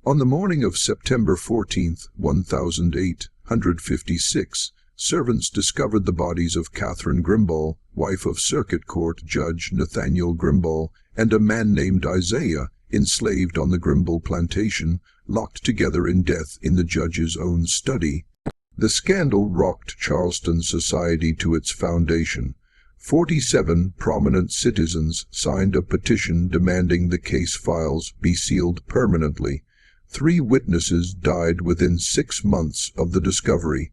On the morning of September 14th, 1856, servants discovered the bodies of Catherine Grimball, wife of Circuit Court Judge Nathaniel Grimball, and a man named Isaiah, enslaved on the Grimball plantation, locked together in death in the judge's own study. The scandal rocked Charleston society to its foundation. 47 prominent citizens signed a petition demanding the case files be sealed permanently. 3 witnesses died within 6 months of the discovery,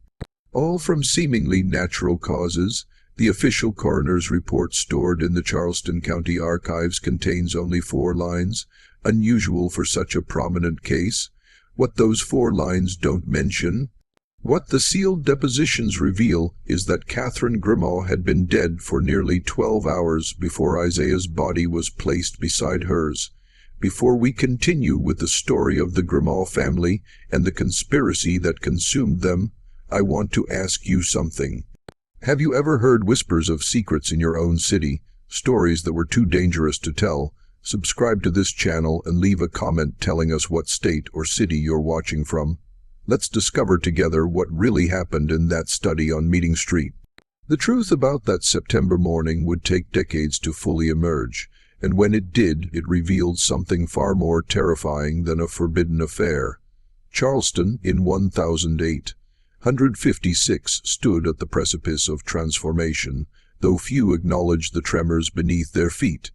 all from seemingly natural causes. The official coroner's report stored in the Charleston County Archives contains only 4 lines, unusual for such a prominent case. What those 4 lines don't mention, what the sealed depositions reveal, is that Catherine Grimball had been dead for nearly 12 hours before Isaiah's body was placed beside hers. Before we continue with the story of the Grimball family and the conspiracy that consumed them, I want to ask you something. Have you ever heard whispers of secrets in your own city, stories that were too dangerous to tell? Subscribe to this channel and leave a comment telling us what state or city you're watching from. Let's discover together what really happened in that study on Meeting Street. The truth about that September morning would take decades to fully emerge, and when it did, it revealed something far more terrifying than a forbidden affair. Charleston, in 1856, stood at the precipice of transformation, though few acknowledged the tremors beneath their feet.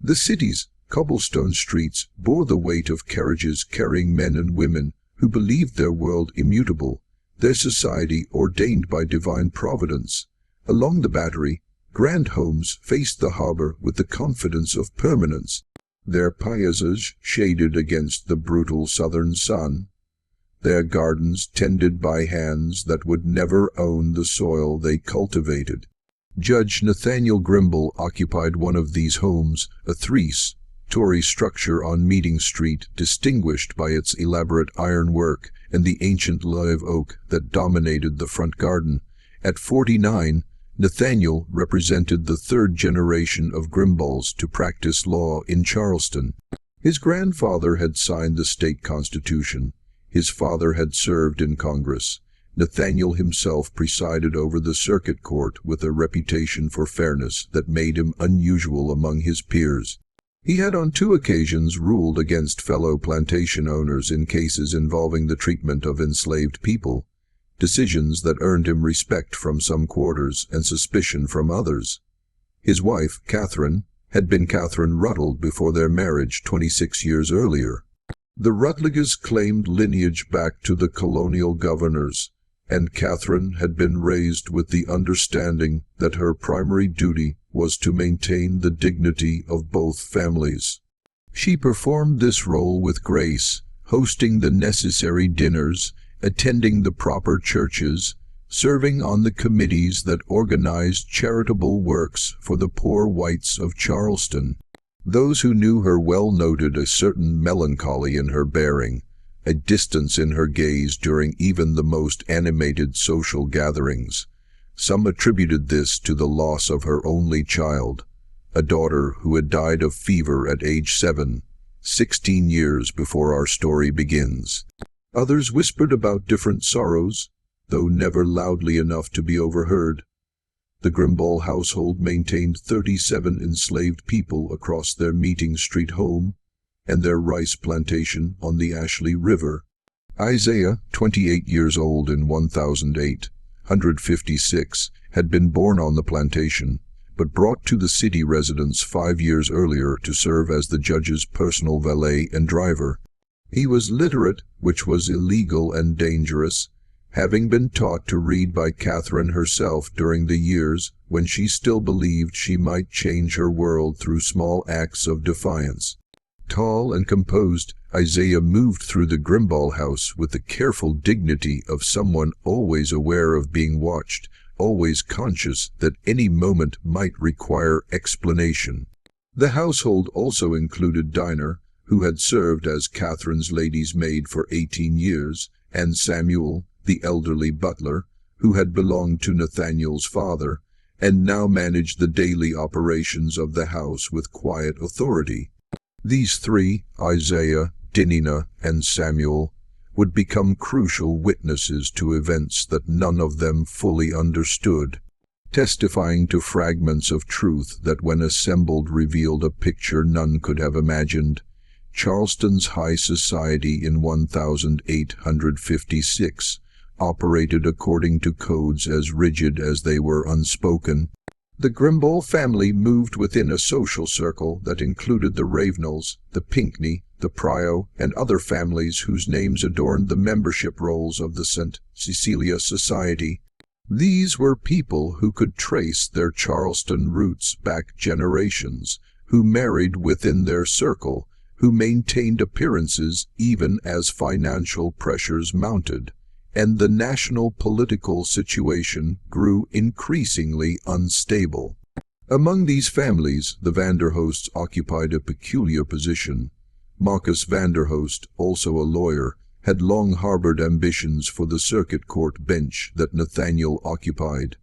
The city's cobblestone streets bore the weight of carriages carrying men and women who believed their world immutable, their society ordained by divine providence. Along the Battery, grand homes faced the harbor with the confidence of permanence, their piazzas shaded against the brutal southern sun, their gardens tended by hands that would never own the soil they cultivated. Judge Nathaniel Grimball occupied one of these homes, a 3-story structure on Meeting Street, distinguished by its elaborate ironwork and the ancient live oak that dominated the front garden. At 49, Nathaniel represented the 3rd generation of Grimballs to practice law in Charleston. His grandfather had signed the state constitution. His father had served in Congress. Nathaniel himself presided over the circuit court with a reputation for fairness that made him unusual among his peers. He had on 2 occasions ruled against fellow plantation owners in cases involving the treatment of enslaved people, decisions that earned him respect from some quarters and suspicion from others. His wife, Catherine, had been Catherine Ruttle before their marriage 26 years earlier. The Rutledges claimed lineage back to the colonial governors, and Catherine had been raised with the understanding that her primary duty was to maintain the dignity of both families. She performed this role with grace, hosting the necessary dinners, attending the proper churches, serving on the committees that organized charitable works for the poor whites of Charleston. Those who knew her well noted a certain melancholy in her bearing, a distance in her gaze during even the most animated social gatherings. Some attributed this to the loss of her only child, a daughter who had died of fever at age 7, 16 years before our story begins. Others whispered about different sorrows, though never loudly enough to be overheard. The Grimball household maintained 37 enslaved people across their Meeting Street home and their rice plantation on the Ashley River. Isaiah, 28 years old in 1856, had been born on the plantation, but brought to the city residence 5 years earlier to serve as the judge's personal valet and driver. He was literate, which was illegal and dangerous, having been taught to read by Catherine herself during the years when she still believed she might change her world through small acts of defiance. Tall and composed, Isaiah moved through the Grimball house with the careful dignity of someone always aware of being watched, always conscious that any moment might require explanation. The household also included Dinah, who had served as Catherine's lady's maid for 18 years, and Samuel, the elderly butler, who had belonged to Nathaniel's father, and now managed the daily operations of the house with quiet authority. These 3, Isaiah, Dinina and Samuel, would become crucial witnesses to events that none of them fully understood, testifying to fragments of truth that when assembled revealed a picture none could have imagined. Charleston's high society in 1856 operated according to codes as rigid as they were unspoken. The Grimball family moved within a social circle that included the Ravenels, the Pinckney, the Pryor, and other families whose names adorned the membership rolls of the St. Cecilia Society. These were people who could trace their Charleston roots back generations, who married within their circle, who maintained appearances even as financial pressures mounted, and the national political situation grew increasingly unstable. Among these families, the Vanderhoosts occupied a peculiar position. Marcus Vanderhoost, also a lawyer, had long harbored ambitions for the circuit court bench that Nathaniel occupied.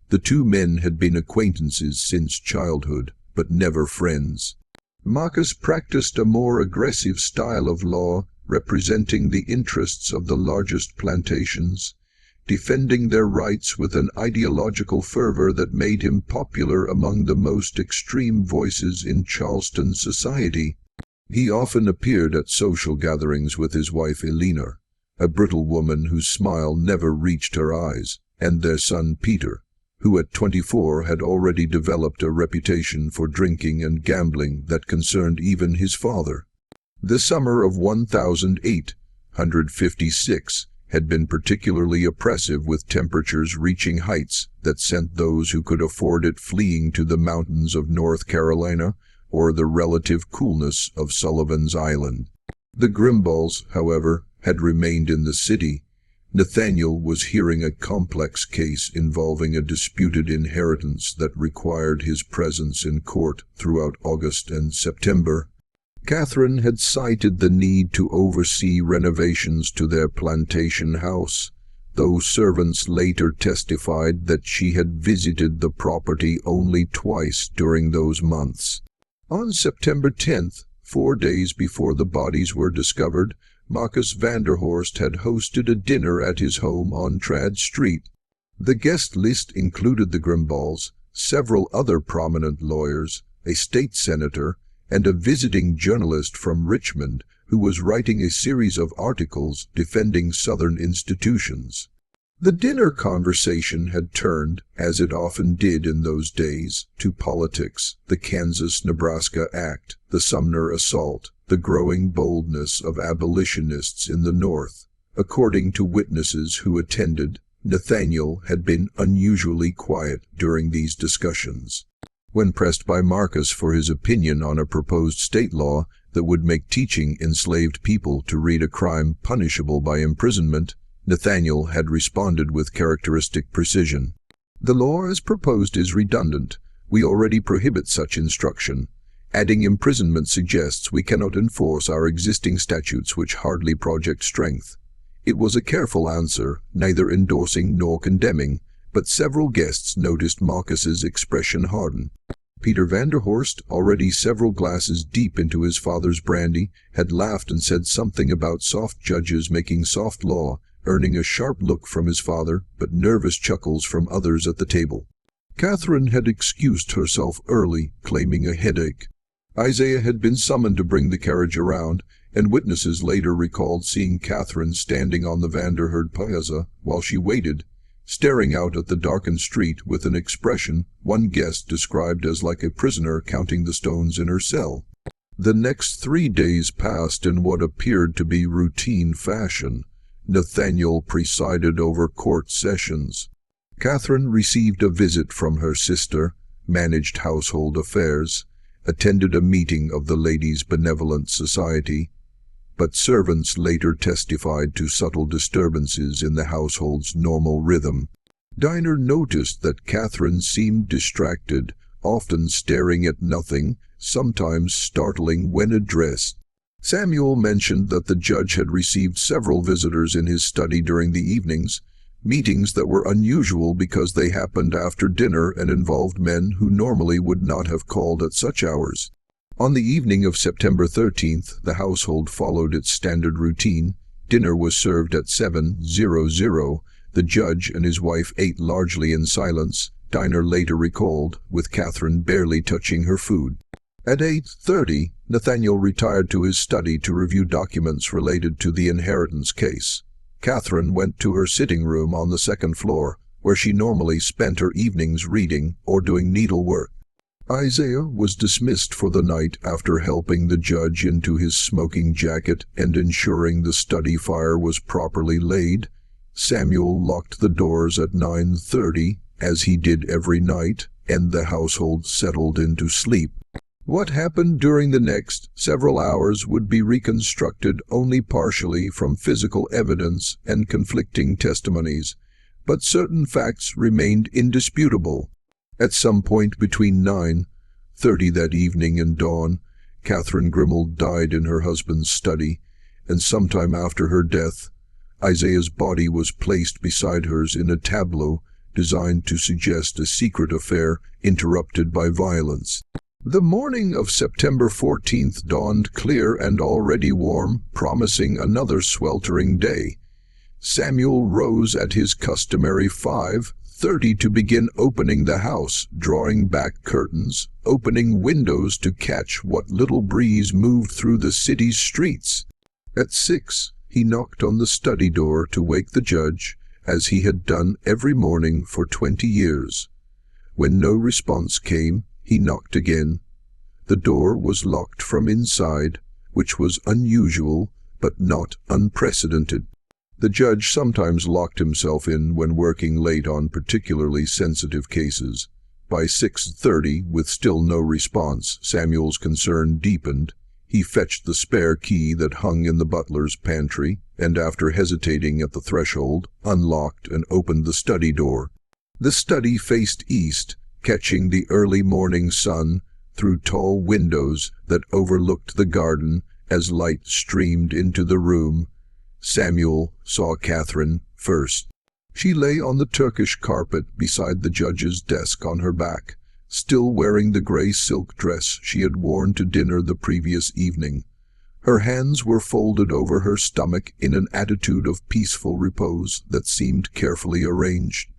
The two men had been acquaintances since childhood, but never friends. Marcus practiced a more aggressive style of law, representing the interests of the largest plantations, defending their rights with an ideological fervor that made him popular among the most extreme voices in Charleston society. He often appeared at social gatherings with his wife Elena, a brittle woman whose smile never reached her eyes, and their son Peter, who at 24 had already developed a reputation for drinking and gambling that concerned even his father. The summer of 1856 had been particularly oppressive, with temperatures reaching heights that sent those who could afford it fleeing to the mountains of North Carolina or the relative coolness of Sullivan's Island. The Grimballs, however, had remained in the city. Nathaniel was hearing a complex case involving a disputed inheritance that required his presence in court throughout August and September. Catherine had cited the need to oversee renovations to their plantation house, though servants later testified that she had visited the property only twice during those months. On September 10th, 4 days before the bodies were discovered, Marcus Vanderhorst had hosted a dinner at his home on Trad Street. The guest list included the Grimballs, several other prominent lawyers, a state senator, and a visiting journalist from Richmond who was writing a series of articles defending Southern institutions. The dinner conversation had turned, as it often did in those days, to politics, the Kansas-Nebraska Act, the Sumner assault, the growing boldness of abolitionists in the North. According to witnesses who attended, Nathaniel had been unusually quiet during these discussions. When pressed by Marcus for his opinion on a proposed state law that would make teaching enslaved people to read a crime punishable by imprisonment, Nathaniel had responded with characteristic precision. "The law as proposed is redundant. We already prohibit such instruction. Adding imprisonment suggests we cannot enforce our existing statutes, which hardly project strength." It was a careful answer, neither endorsing nor condemning, but several guests noticed Marcus's expression harden. Peter Vanderhorst, already several glasses deep into his father's brandy, had laughed and said something about soft judges making soft law, earning a sharp look from his father, but nervous chuckles from others at the table. Catherine had excused herself early, claiming a headache. Isaiah had been summoned to bring the carriage around, and witnesses later recalled seeing Catherine standing on the Vanderhurst piazza while she waited, staring out at the darkened street with an expression one guest described as like a prisoner counting the stones in her cell. The next 3 days passed in what appeared to be routine fashion. Nathaniel presided over court sessions. Catherine received a visit from her sister, managed household affairs, attended a meeting of the Ladies' Benevolent Society, but servants later testified to subtle disturbances in the household's normal rhythm. Diner noticed that Catherine seemed distracted, often staring at nothing, sometimes startling when addressed. Samuel mentioned that the judge had received several visitors in his study during the evenings, meetings that were unusual because they happened after dinner and involved men who normally would not have called at such hours. On the evening of September 13th, the household followed its standard routine. Dinner was served at 7:00. The judge and his wife ate largely in silence, Diner later recalled, with Catherine barely touching her food. At 8:30, Nathaniel retired to his study to review documents related to the inheritance case. Catherine went to her sitting room on the second floor, where she normally spent her evenings reading or doing needlework. Isaiah was dismissed for the night after helping the judge into his smoking jacket and ensuring the study fire was properly laid. Samuel locked the doors at 9:30, as he did every night, and the household settled into sleep. What happened during the next several hours would be reconstructed only partially from physical evidence and conflicting testimonies, but certain facts remained indisputable. At some point between 9:30 that evening and dawn, Catherine Grimmel died in her husband's study, and sometime after her death, Isaiah's body was placed beside hers in a tableau designed to suggest a secret affair interrupted by violence. The morning of September 14th dawned clear and already warm, promising another sweltering day. Samuel rose at his customary 5:30 to begin opening the house, drawing back curtains, opening windows to catch what little breeze moved through the city's streets. At 6, he knocked on the study door to wake the judge, as he had done every morning for 20 years. When no response came, he knocked again. The door was locked from inside, which was unusual but not unprecedented. The judge sometimes locked himself in when working late on particularly sensitive cases. By 6:30, with still no response, Samuel's concern deepened. He fetched the spare key that hung in the butler's pantry, and after hesitating at the threshold, unlocked and opened the study door. The study faced east, catching the early morning sun through tall windows that overlooked the garden as light streamed into the room. Samuel saw Catherine first. She lay on the Turkish carpet beside the judge's desk on her back, still wearing the gray silk dress she had worn to dinner the previous evening. Her hands were folded over her stomach in an attitude of peaceful repose that seemed carefully arranged.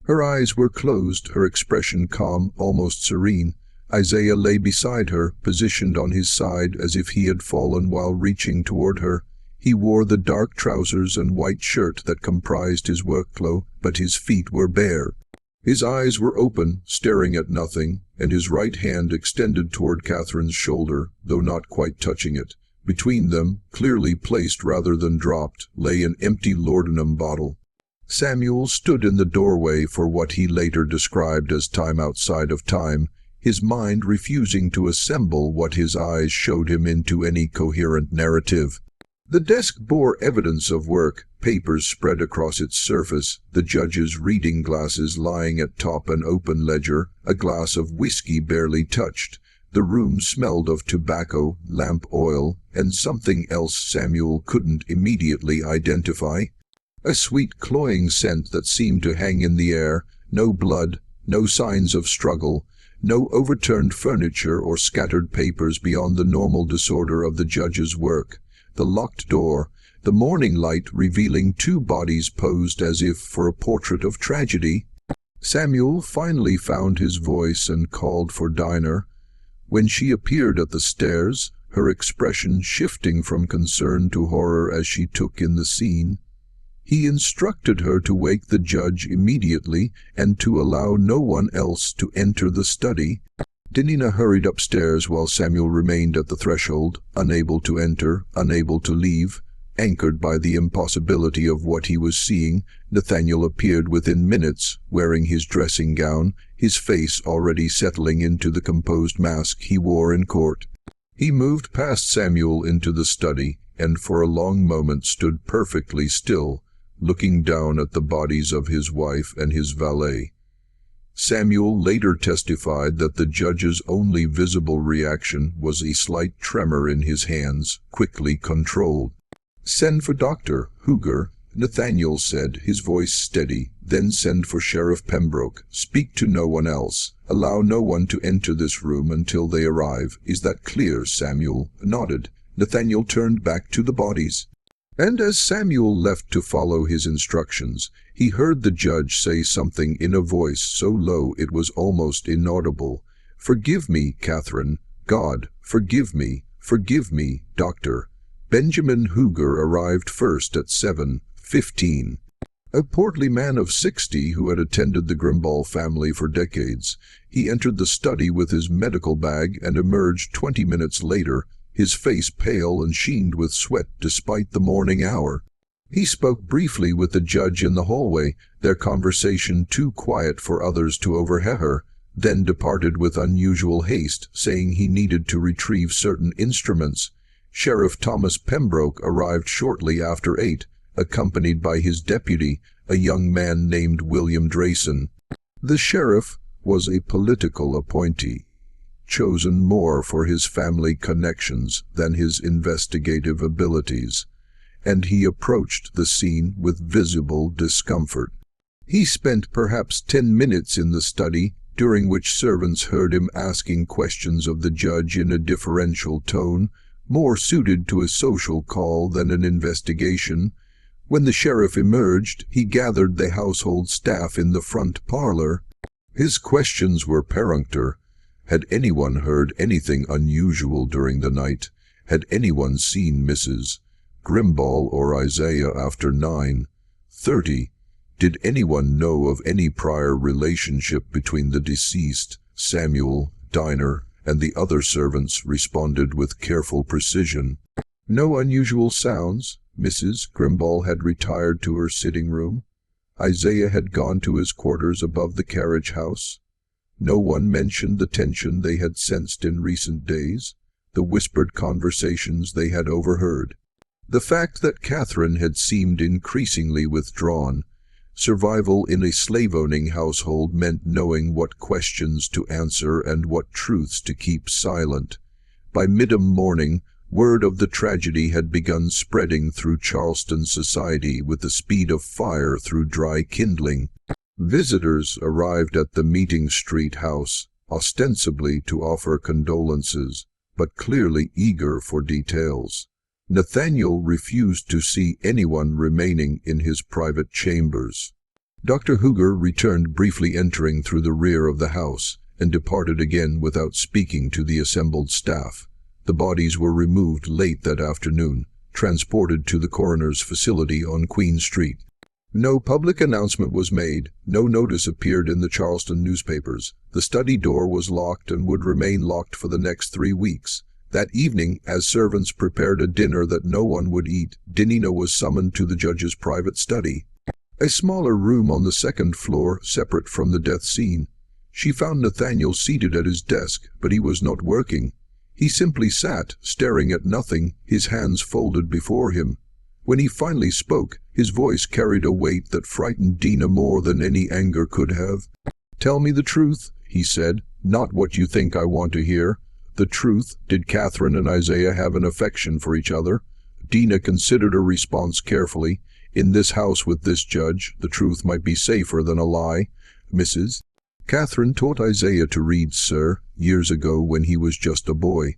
Her eyes were closed, her expression calm, almost serene. Isaiah lay beside her, positioned on his side as if he had fallen while reaching toward her. He wore the dark trousers and white shirt that comprised his work clothes, but his feet were bare. His eyes were open, staring at nothing, and his right hand extended toward Catherine's shoulder, though not quite touching it. Between them, clearly placed rather than dropped, lay an empty laudanum bottle. Samuel stood in the doorway for what he later described as time outside of time, his mind refusing to assemble what his eyes showed him into any coherent narrative. The desk bore evidence of work, papers spread across its surface, the judge's reading glasses lying at top an open ledger, a glass of whiskey barely touched. The room smelled of tobacco, lamp oil, and something else Samuel couldn't immediately identify. A sweet cloying scent that seemed to hang in the air, no blood, no signs of struggle, no overturned furniture or scattered papers beyond the normal disorder of the judge's work. The locked door, the morning light revealing two bodies posed as if for a portrait of tragedy. Samuel finally found his voice and called for Dinah. When she appeared at the stairs, her expression shifting from concern to horror as she took in the scene, he instructed her to wake the judge immediately and to allow no one else to enter the study. Dinah hurried upstairs while Samuel remained at the threshold, unable to enter, unable to leave. Anchored by the impossibility of what he was seeing, Nathaniel appeared within minutes, wearing his dressing gown, his face already settling into the composed mask he wore in court. He moved past Samuel into the study, and for a long moment stood perfectly still, looking down at the bodies of his wife and his valet. Samuel later testified that the judge's only visible reaction was a slight tremor in his hands, quickly controlled. "Send for Dr. Huger," Nathaniel said, his voice steady. "Then send for Sheriff Pembroke. Speak to no one else. Allow no one to enter this room until they arrive. Is that clear?" Samuel nodded. Nathaniel turned back to the bodies. And as Samuel left to follow his instructions, he heard the judge say something in a voice so low it was almost inaudible. "Forgive me, Catherine. God, forgive me, Doctor." Benjamin Huger arrived first at 7:15. A portly man of 60 who had attended the Grimball family for decades. He entered the study with his medical bag and emerged 20 minutes later, his face pale and sheened with sweat despite the morning hour. He spoke briefly with the judge in the hallway, their conversation too quiet for others to overhear, then departed with unusual haste, saying he needed to retrieve certain instruments. Sheriff Thomas Pembroke arrived shortly after 8, accompanied by his deputy, a young man named William Drayson. The sheriff was a political appointee, chosen more for his family connections than his investigative abilities, and he approached the scene with visible discomfort. He spent perhaps 10 minutes in the study, during which servants heard him asking questions of the judge in a deferential tone, more suited to a social call than an investigation. When the sheriff emerged, he gathered the household staff in the front parlor. His questions were peremptory. Had anyone heard anything unusual during the night? Had anyone seen Mrs. Grimball or Isaiah after 9:30? Did anyone know of any prior relationship between the deceased, Samuel, Diner, and the other servants? Responded with careful precision. No unusual sounds. Mrs. Grimball had retired to her sitting room. Isaiah had gone to his quarters above the carriage house. No one mentioned the tension they had sensed in recent days, the whispered conversations they had overheard. The fact that Catherine had seemed increasingly withdrawn. Survival in a slave-owning household meant knowing what questions to answer and what truths to keep silent. By mid-morning, word of the tragedy had begun spreading through Charleston society with the speed of fire through dry kindling. Visitors arrived at the Meeting Street house, ostensibly to offer condolences, but clearly eager for details. Nathaniel refused to see anyone remaining in his private chambers. Dr. Huger returned, briefly entering through the rear of the house, and departed again without speaking to the assembled staff. The bodies were removed late that afternoon, transported to the coroner's facility on Queen Street. No public announcement was made. No notice appeared in the Charleston newspapers. The study door was locked and would remain locked for the next 3 weeks. That evening, as servants prepared a dinner that no one would eat, Dinina was summoned to the judge's private study, a smaller room on the second floor, separate from the death scene. She found Nathaniel seated at his desk, but he was not working. He simply sat, staring at nothing, his hands folded before him. When he finally spoke, his voice carried a weight that frightened Dina more than any anger could have. "Tell me the truth," he said, "not what you think I want to hear. The truth. Did Catherine and Isaiah have an affection for each other?" Dina considered her response carefully. "In this house with this judge, the truth might be safer than a lie. Mrs. Catherine taught Isaiah to read, sir, years ago when he was just a boy.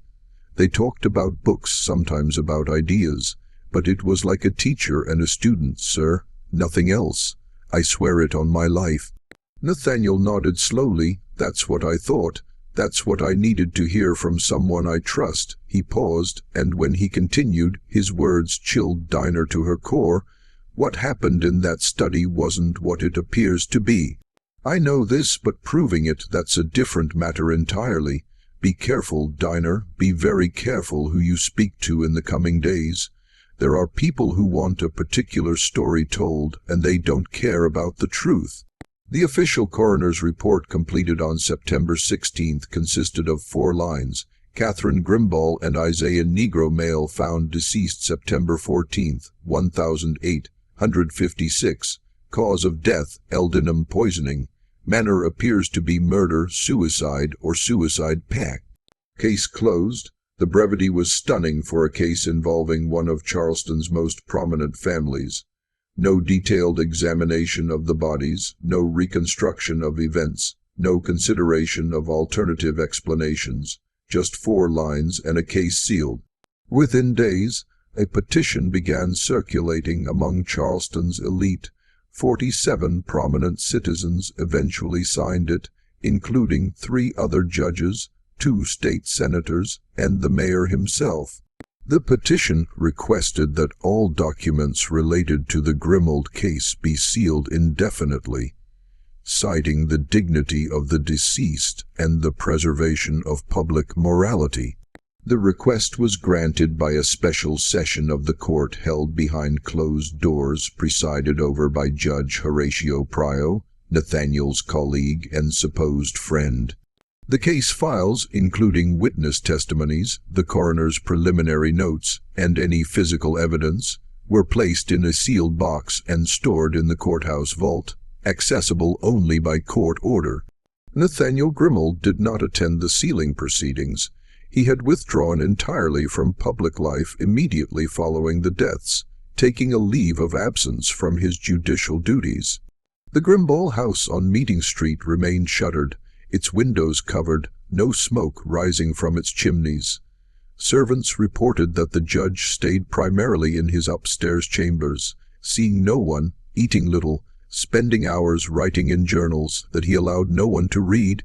They talked about books, sometimes about ideas, but it was like a teacher and a student, sir, nothing else. I swear it on my life." Nathaniel nodded slowly. "That's what I thought. That's what I needed to hear from someone I trust." He paused, and when he continued, his words chilled Diner to her core. "What happened in that study wasn't what it appears to be. I know this, but proving it, that's a different matter entirely. Be careful, Diner, be very careful who you speak to in the coming days. There are people who want a particular story told, and they don't care about the truth." The official coroner's report, completed on September 16th, consisted of 4 lines. Catherine Grimball and Isaiah Negro, male, found deceased September 14th, 1856. Cause of death, laudanum poisoning. Manner appears to be murder, suicide, or suicide pact. Case closed. The brevity was stunning for a case involving one of Charleston's most prominent families. No detailed examination of the bodies, no reconstruction of events, no consideration of alternative explanations, just 4 lines and a case sealed. Within days, a petition began circulating among Charleston's elite. 47 prominent citizens eventually signed it, including 3 other judges, 2 state senators, and the mayor himself. The petition requested that all documents related to the Grimold case be sealed indefinitely, citing the dignity of the deceased and the preservation of public morality. The request was granted by a special session of the court held behind closed doors, presided over by Judge Horatio Pryor, Nathaniel's colleague and supposed friend. The case files, including witness testimonies, the coroner's preliminary notes, and any physical evidence, were placed in a sealed box and stored in the courthouse vault, accessible only by court order. Nathaniel Grimold did not attend the sealing proceedings. He had withdrawn entirely from public life immediately following the deaths, taking a leave of absence from his judicial duties. The Grimold house on Meeting Street remained shuttered, its windows covered, no smoke rising from its chimneys. Servants reported that the judge stayed primarily in his upstairs chambers, seeing no one, eating little, spending hours writing in journals that he allowed no one to read.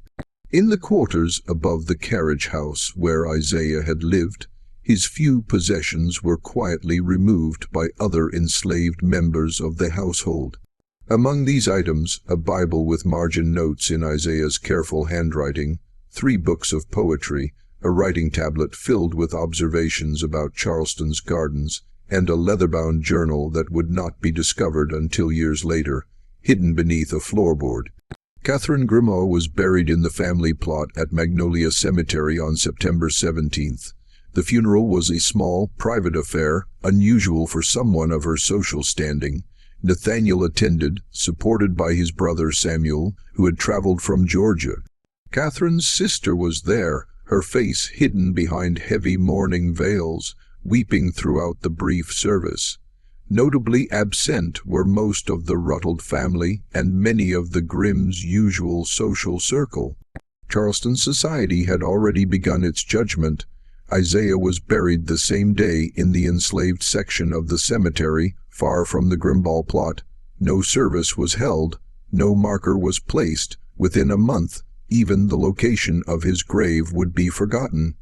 In the quarters above the carriage house where Isaiah had lived, his few possessions were quietly removed by other enslaved members of the household. Among these items, a Bible with margin notes in Isaiah's careful handwriting, 3 books of poetry, a writing tablet filled with observations about Charleston's gardens, and a leather-bound journal that would not be discovered until years later, hidden beneath a floorboard. Catherine Grimold was buried in the family plot at Magnolia Cemetery on September 17th. The funeral was a small, private affair, unusual for someone of her social standing. Nathaniel attended, supported by his brother Samuel, who had traveled from Georgia. Catherine's sister was there, her face hidden behind heavy mourning veils, weeping throughout the brief service. Notably absent were most of the Ruttles family and many of the Grimm's usual social circle. Charleston society had already begun its judgment. Isaiah was buried the same day in the enslaved section of the cemetery, far from the Grimold plot. No service was held, no marker was placed. Within a month, even the location of his grave would be forgotten.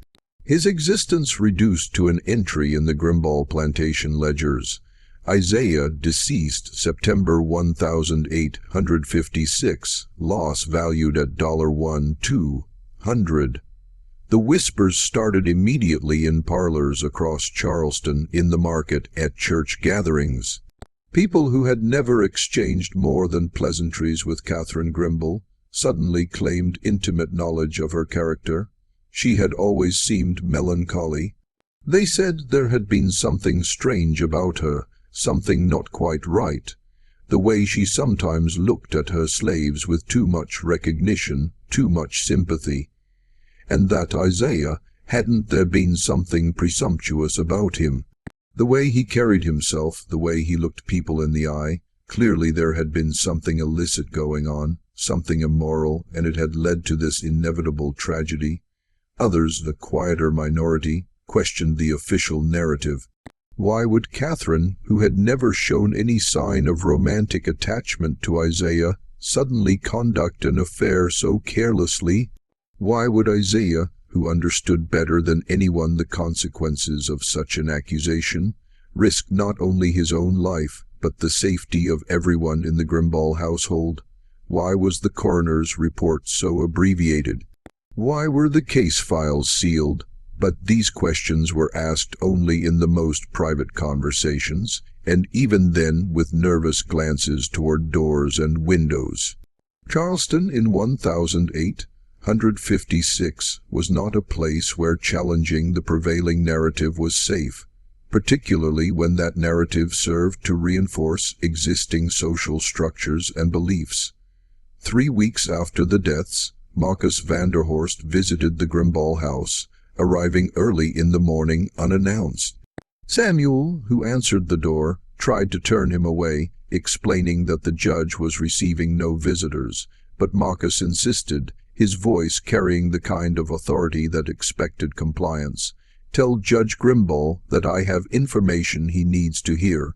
His existence reduced to an entry in the Grimold Plantation ledgers. Isaiah, deceased September 1856, loss valued at $1,200. The whispers started immediately in parlors across Charleston, in the market, at church gatherings. People who had never exchanged more than pleasantries with Catherine Grimold suddenly claimed intimate knowledge of her character. She had always seemed melancholy. They said there had been something strange about her, something not quite right. The way she sometimes looked at her slaves with too much recognition, too much sympathy. And that Isaiah, hadn't there been something presumptuous about him? The way he carried himself, the way he looked people in the eye, clearly there had been something illicit going on, something immoral, and it had led to this inevitable tragedy. Others, the quieter minority, questioned the official narrative. Why would Catherine, who had never shown any sign of romantic attachment to Isaiah, suddenly conduct an affair so carelessly? Why would Isaiah, who understood better than anyone the consequences of such an accusation, risk not only his own life, but the safety of everyone in the Grimold household? Why was the coroner's report so abbreviated? Why were the case files sealed? But these questions were asked only in the most private conversations, and even then with nervous glances toward doors and windows. Charleston in 1856 was not a place where challenging the prevailing narrative was safe, particularly when that narrative served to reinforce existing social structures and beliefs. 3 weeks after the deaths, Marcus Vanderhorst visited the Grimold house, arriving early in the morning unannounced. Samuel, who answered the door, tried to turn him away, explaining that the judge was receiving no visitors, but Marcus insisted, his voice carrying the kind of authority that expected compliance. "Tell Judge Grimball that I have information he needs to hear.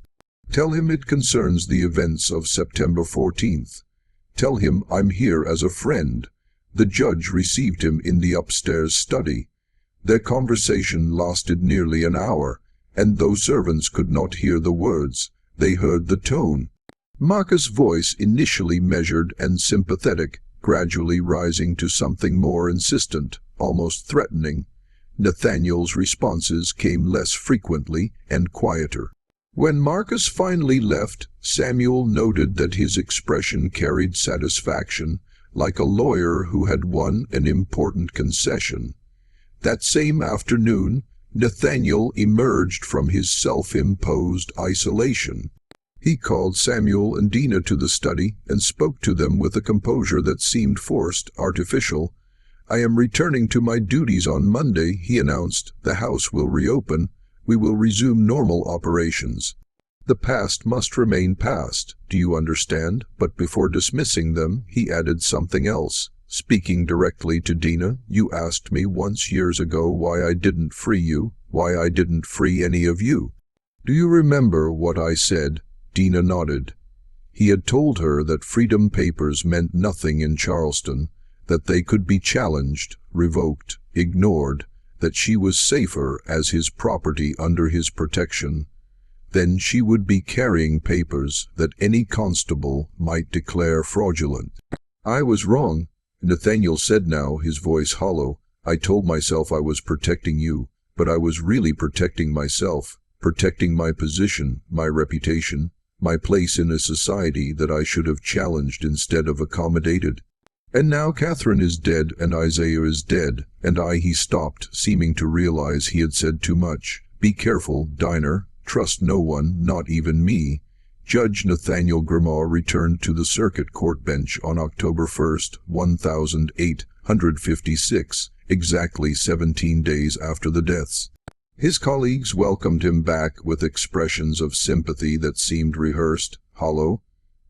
Tell him it concerns the events of September 14th. Tell him I'm here as a friend." The judge received him in the upstairs study. Their conversation lasted nearly an hour, and though servants could not hear the words, they heard the tone. Marcus' voice, initially measured and sympathetic, gradually rising to something more insistent, almost threatening. Nathaniel's responses came less frequently and quieter. When Marcus finally left, Samuel noted that his expression carried satisfaction, like a lawyer who had won an important concession. That same afternoon, Nathaniel emerged from his self-imposed isolation. He called Samuel and Dina to the study and spoke to them with a composure that seemed forced, artificial. "I am returning to my duties on Monday," he announced. "The house will reopen. We will resume normal operations. The past must remain past, do you understand?" But before dismissing them, he added something else. Speaking directly to Dina, "You asked me once years ago why I didn't free you, why I didn't free any of you. Do you remember what I said?" Dina nodded. He had told her that freedom papers meant nothing in Charleston, that they could be challenged, revoked, ignored, that she was safer as his property under his protection. Then she would be carrying papers that any constable might declare fraudulent. "I was wrong," Nathaniel said now, his voice hollow. "I told myself I was protecting you, but I was really protecting myself, protecting my position, my reputation, my place in a society that I should have challenged instead of accommodated. And now Catherine is dead and Isaiah is dead, and he stopped, seeming to realize he had said too much. "Be careful, Diner. Trust no one, not even me." Judge Nathaniel Grimmaw returned to the circuit court bench on October 1st, 1856, exactly 17 days after the deaths. His colleagues welcomed him back with expressions of sympathy that seemed rehearsed, hollow.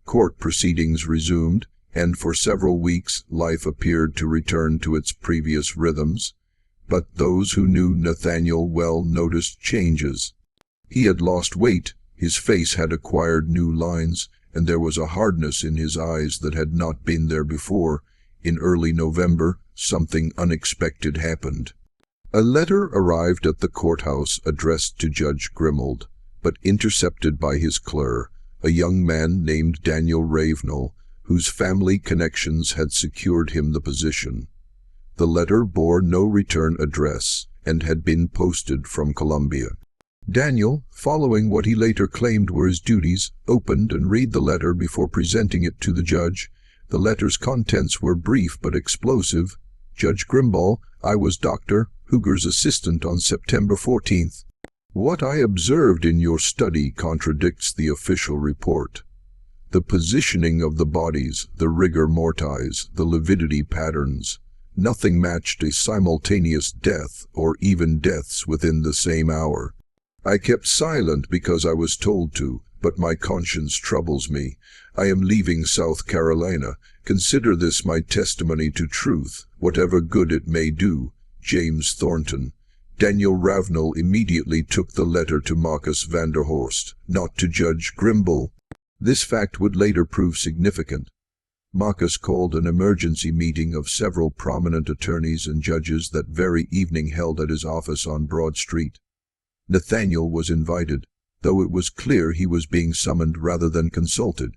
Court proceedings resumed, and for several weeks life appeared to return to its previous rhythms. But those who knew Nathaniel well noticed changes. He had lost weight, his face had acquired new lines, and there was a hardness in his eyes that had not been there before. In early November, something unexpected happened. A letter arrived at the courthouse addressed to Judge Grimald, but intercepted by his clerk, a young man named Daniel Ravenel, whose family connections had secured him the position. The letter bore no return address and had been posted from Columbia. Daniel, following what he later claimed were his duties, opened and read the letter before presenting it to the judge. The letter's contents were brief but explosive. "Judge Grimball, I was Dr. Huger's assistant on September 14th. What I observed in your study contradicts the official report. The positioning of the bodies, the rigor mortis, the lividity patterns, nothing matched a simultaneous death or even deaths within the same hour. I kept silent because I was told to, but my conscience troubles me. I am leaving South Carolina. Consider this my testimony to truth, whatever good it may do. James Thornton." Daniel Ravenel immediately took the letter to Marcus Vanderhorst, not to Judge Grimball. This fact would later prove significant. Marcus called an emergency meeting of several prominent attorneys and judges that very evening held at his office on Broad Street. Nathaniel was invited, though it was clear he was being summoned rather than consulted.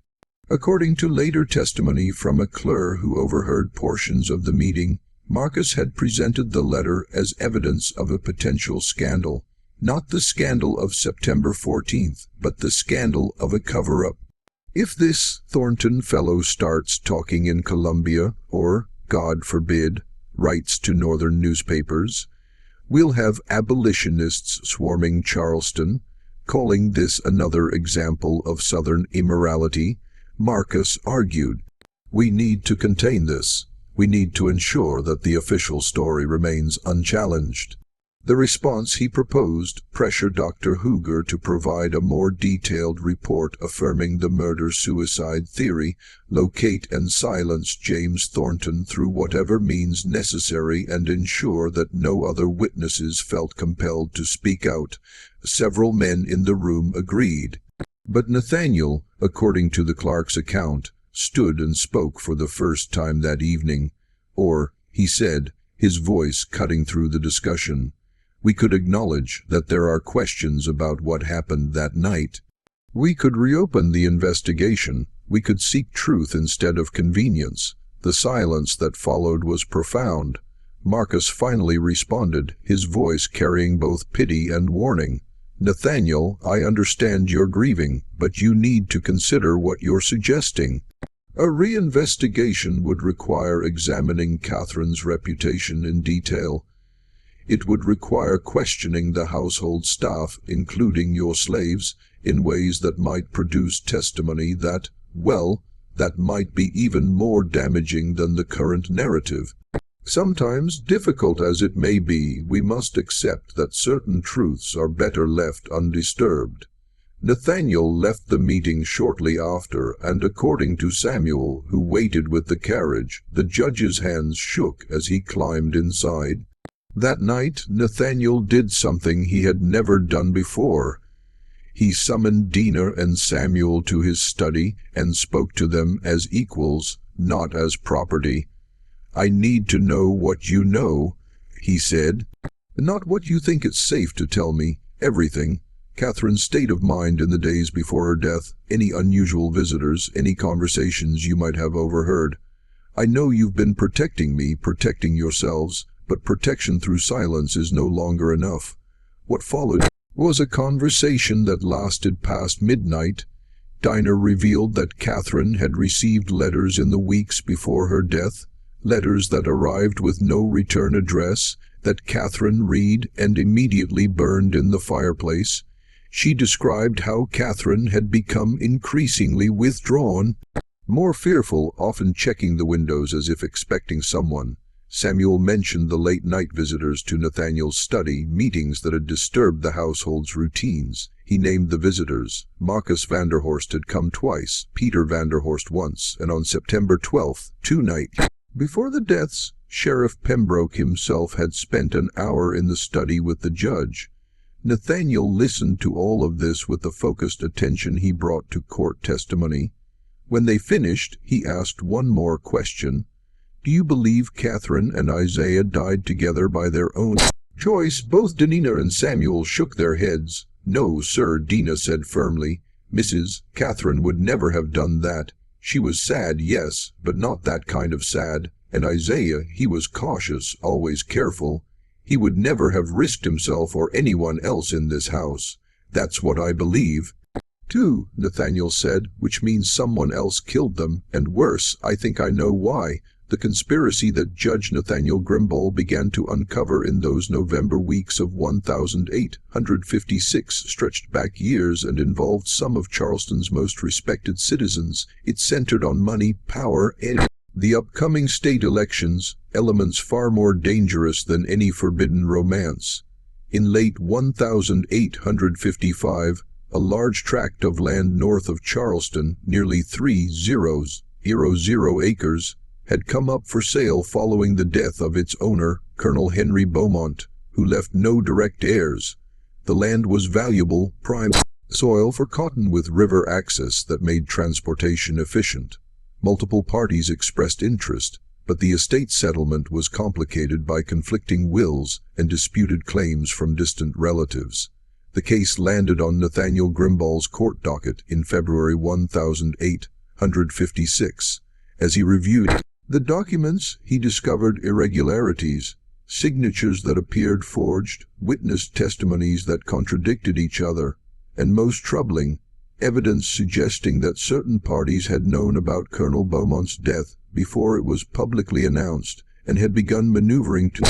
According to later testimony from a clerk who overheard portions of the meeting, Marcus had presented the letter as evidence of a potential scandal, not the scandal of September 14th, but the scandal of a cover-up. "If this Thornton fellow starts talking in Columbia, or, God forbid, writes to northern newspapers, we'll have abolitionists swarming Charleston, calling this another example of Southern immorality," Marcus argued. "We need to contain this. We need to ensure that the official story remains unchallenged." The response he proposed pressured Dr. Hooger to provide a more detailed report affirming the murder-suicide theory, locate and silence James Thornton through whatever means necessary, and ensure that no other witnesses felt compelled to speak out. Several men in the room agreed. But Nathaniel, according to the clerk's account, stood and spoke for the first time that evening. Or, he said, his voice cutting through the discussion, "We could acknowledge that there are questions about what happened that night. We could reopen the investigation. We could seek truth instead of convenience." The silence that followed was profound. Marcus finally responded, his voice carrying both pity and warning. "Nathaniel, I understand you're grieving, but you need to consider what you're suggesting. A reinvestigation would require examining Catherine's reputation in detail. It would require questioning the household staff, including your slaves, in ways that might produce testimony that might be even more damaging than the current narrative. Sometimes, difficult as it may be, we must accept that certain truths are better left undisturbed." Nathaniel left the meeting shortly after, and according to Samuel, who waited with the carriage, the judge's hands shook as he climbed inside. That night, Nathaniel did something he had never done before. He summoned Dina and Samuel to his study and spoke to them as equals, not as property. "I need to know what you know," he said. "Not what you think it's safe to tell me. Everything. Catherine's state of mind in the days before her death, any unusual visitors, any conversations you might have overheard. I know you've been protecting me, protecting yourselves, but protection through silence is no longer enough." What followed was a conversation that lasted past midnight. Dinah revealed that Catherine had received letters in the weeks before her death, letters that arrived with no return address, that Catherine read and immediately burned in the fireplace. She described how Catherine had become increasingly withdrawn, more fearful, often checking the windows as if expecting someone. Samuel mentioned the late-night visitors to Nathaniel's study, meetings that had disturbed the household's routines. He named the visitors. Marcus Vanderhorst had come twice, Peter Vanderhorst once, and on September 12th, 2 nights before the deaths, Sheriff Pembroke himself had spent an hour in the study with the judge. Nathaniel listened to all of this with the focused attention he brought to court testimony. When they finished, he asked one more question. "Do you believe Catherine and Isaiah died together by their own choice?" Both Dina and Samuel shook their heads. "No, sir," Dina said firmly. "Mrs. Catherine would never have done that. She was sad, yes, but not that kind of sad. And Isaiah, he was cautious, always careful. He would never have risked himself or anyone else in this house. That's what I believe." "Too," Nathaniel said, "which means someone else killed them, and worse, I think I know why. The conspiracy that Judge Nathaniel Grimball began to uncover in those November weeks of 1856 stretched back years and involved some of Charleston's most respected citizens. It centered on money, power, and the upcoming state elections, elements far more dangerous than any forbidden romance. In late 1855, a large tract of land north of Charleston, nearly 3,000 acres, had come up for sale following the death of its owner, Colonel Henry Beaumont, who left no direct heirs. The land was valuable, prime soil for cotton with river access that made transportation efficient. Multiple parties expressed interest, but the estate settlement was complicated by conflicting wills and disputed claims from distant relatives. The case landed on Nathaniel Grimball's court docket in February 1856. As he reviewed the documents, he discovered irregularities, signatures that appeared forged, witness testimonies that contradicted each other, and most troubling, evidence suggesting that certain parties had known about Colonel Beaumont's death before it was publicly announced and had begun maneuvering to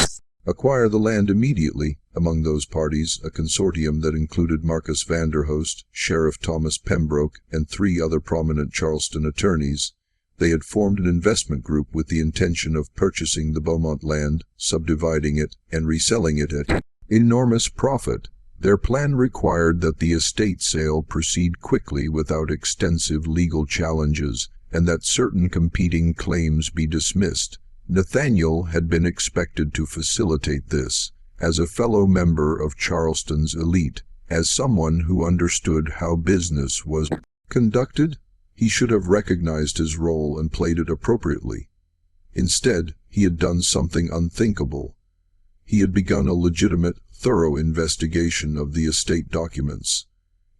acquire the land immediately. Among those parties, a consortium that included Marcus Vanderhorst, Sheriff Thomas Pembroke, and 3 other prominent Charleston attorneys. They had formed an investment group with the intention of purchasing the Beaumont land, subdividing it, and reselling it at enormous profit. Their plan required that the estate sale proceed quickly without extensive legal challenges, and that certain competing claims be dismissed. Nathaniel had been expected to facilitate this, as a fellow member of Charleston's elite, as someone who understood how business was conducted. He should have recognized his role and played it appropriately. Instead, he had done something unthinkable. He had begun a legitimate, thorough investigation of the estate documents.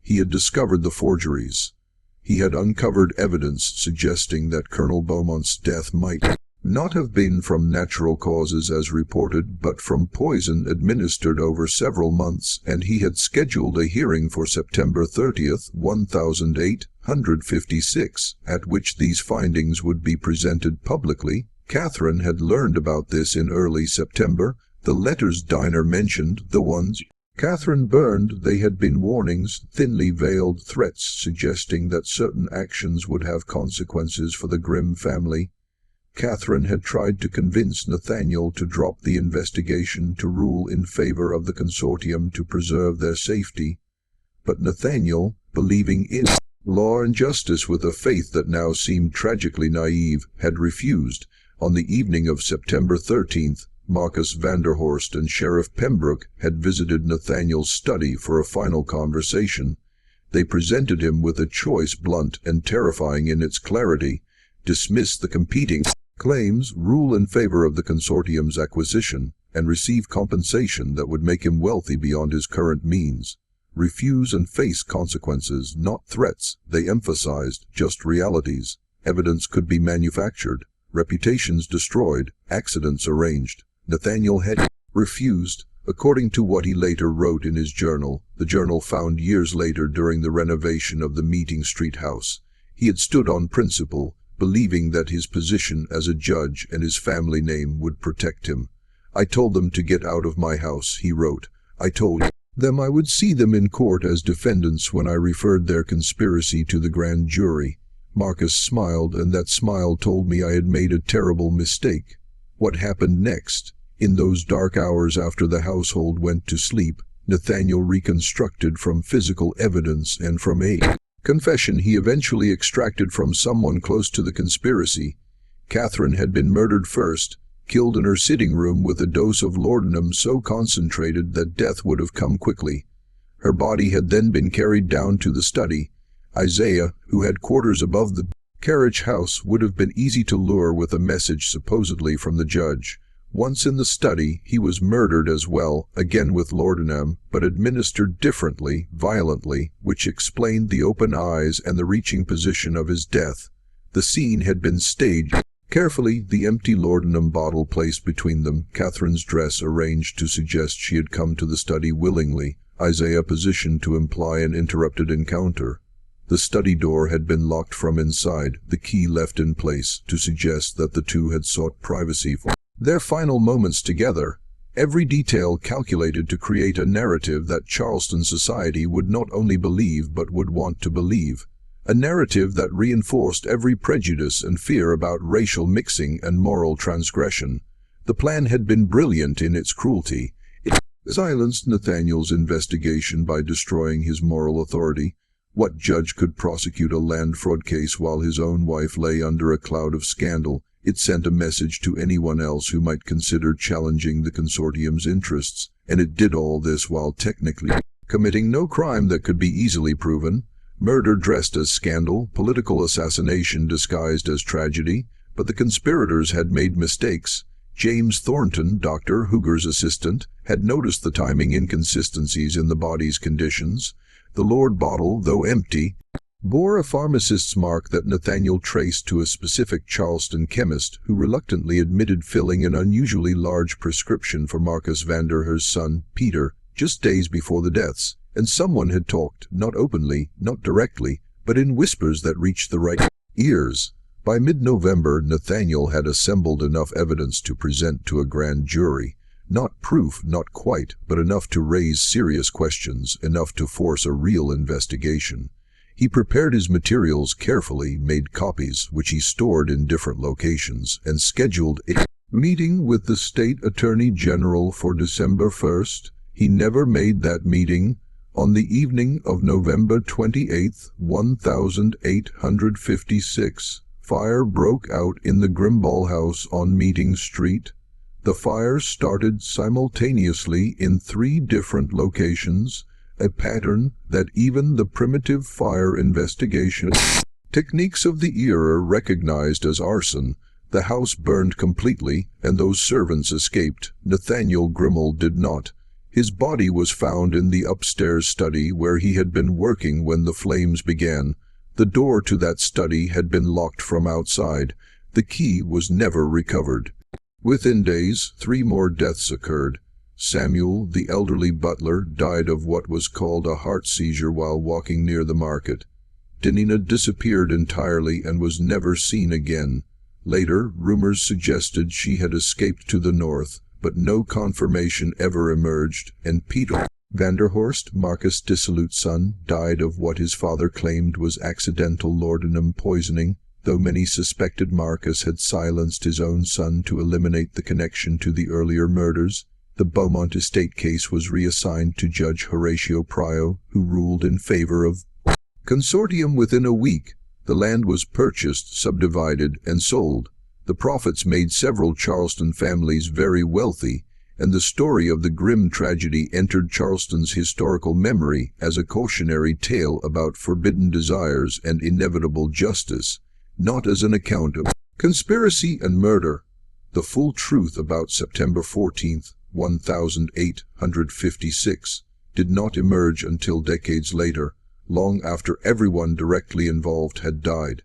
He had discovered the forgeries. He had uncovered evidence suggesting that Colonel Beaumont's death might not have been from natural causes as reported, but from poison administered over several months, and he had scheduled a hearing for September 30th, 1856, at which these findings would be presented publicly. Catherine had learned about this in early September. The letters Diner mentioned, the ones Catherine burned, they had been warnings, thinly veiled threats suggesting that certain actions would have consequences for the Grimm family. Catherine had tried to convince Nathaniel to drop the investigation to rule in favor of the consortium to preserve their safety. But Nathaniel, believing in law and justice with a faith that now seemed tragically naive, had refused. On the evening of September 13th, Marcus Vanderhorst and Sheriff Pembroke had visited Nathaniel's study for a final conversation. They presented him with a choice blunt and terrifying in its clarity: dismiss the competing claims, rule in favor of the consortium's acquisition, and receive compensation that would make him wealthy beyond his current means. Refuse and face consequences, not threats, they emphasized, just realities. Evidence could be manufactured, reputations destroyed, accidents arranged. Nathaniel had refused. According to what he later wrote in his journal, the journal found years later during the renovation of the Meeting Street house, he had stood on principle, believing that his position as a judge and his family name would protect him. I told them to get out of my house, he wrote. I told them I would see them in court as defendants when I referred their conspiracy to the grand jury. Marcus smiled, and that smile told me I had made a terrible mistake. What happened next? In those dark hours after the household went to sleep, Nathaniel reconstructed from physical evidence and from a confession he eventually extracted from someone close to the conspiracy. Catherine had been murdered first, killed in her sitting room with a dose of laudanum so concentrated that death would have come quickly. Her body had then been carried down to the study. Isaiah, who had quarters above the carriage house, would have been easy to lure with a message supposedly from the judge. Once in the study, he was murdered as well, again with laudanum, but administered differently, violently, which explained the open eyes and the reaching position of his death. The scene had been staged carefully, the empty laudanum bottle placed between them, Catherine's dress arranged to suggest she had come to the study willingly, Isaiah positioned to imply an interrupted encounter. The study door had been locked from inside, the key left in place, to suggest that the two had sought privacy for their final moments together. Every detail calculated to create a narrative that Charleston society would not only believe but would want to believe. A narrative that reinforced every prejudice and fear about racial mixing and moral transgression. The plan had been brilliant in its cruelty. It silenced Nathaniel's investigation by destroying his moral authority. What judge could prosecute a land fraud case while his own wife lay under a cloud of scandal? It sent a message to anyone else who might consider challenging the consortium's interests, and it did all this while technically committing no crime that could be easily proven. Murder dressed as scandal, political assassination disguised as tragedy, but the conspirators had made mistakes. James Thornton, Dr. Hooger's assistant, had noticed the timing inconsistencies in the body's conditions. The Lord bottle, though empty, bore a pharmacist's mark that Nathaniel traced to a specific Charleston chemist who reluctantly admitted filling an unusually large prescription for Marcus Vanderhorst's son, Peter, just days before the deaths. And someone had talked, not openly, not directly, but in whispers that reached the right ears. By mid-November, Nathaniel had assembled enough evidence to present to a grand jury. Not proof, not quite, but enough to raise serious questions, enough to force a real investigation. He prepared his materials carefully, made copies, which he stored in different locations, and scheduled a meeting with the state attorney general for December 1st. He never made that meeting. On the evening of November 28, 1856, fire broke out in the Grimball house on Meeting Street. The fire started simultaneously in 3 different locations, a pattern that even the primitive fire investigation techniques of the era recognized as arson. The house burned completely, and those servants escaped. Nathaniel Grimmel did not. His body was found in the upstairs study where he had been working when the flames began. The door to that study had been locked from outside. The key was never recovered. Within days, 3 more deaths occurred. Samuel, the elderly butler, died of what was called a heart seizure while walking near the market. Denina disappeared entirely and was never seen again. Later, rumors suggested she had escaped to the north, but no confirmation ever emerged, and Peter Vanderhorst, Marcus' dissolute son, died of what his father claimed was accidental laudanum poisoning, though many suspected Marcus had silenced his own son to eliminate the connection to the earlier murders. The Beaumont estate case was reassigned to Judge Horatio Prio, who ruled in favor of consortium within a week. The land was purchased, subdivided, and sold. The profits made several Charleston families very wealthy, and the story of the grim tragedy entered Charleston's historical memory as a cautionary tale about forbidden desires and inevitable justice, not as an account of conspiracy and murder. The full truth about September 14, 1856, did not emerge until decades later, long after everyone directly involved had died.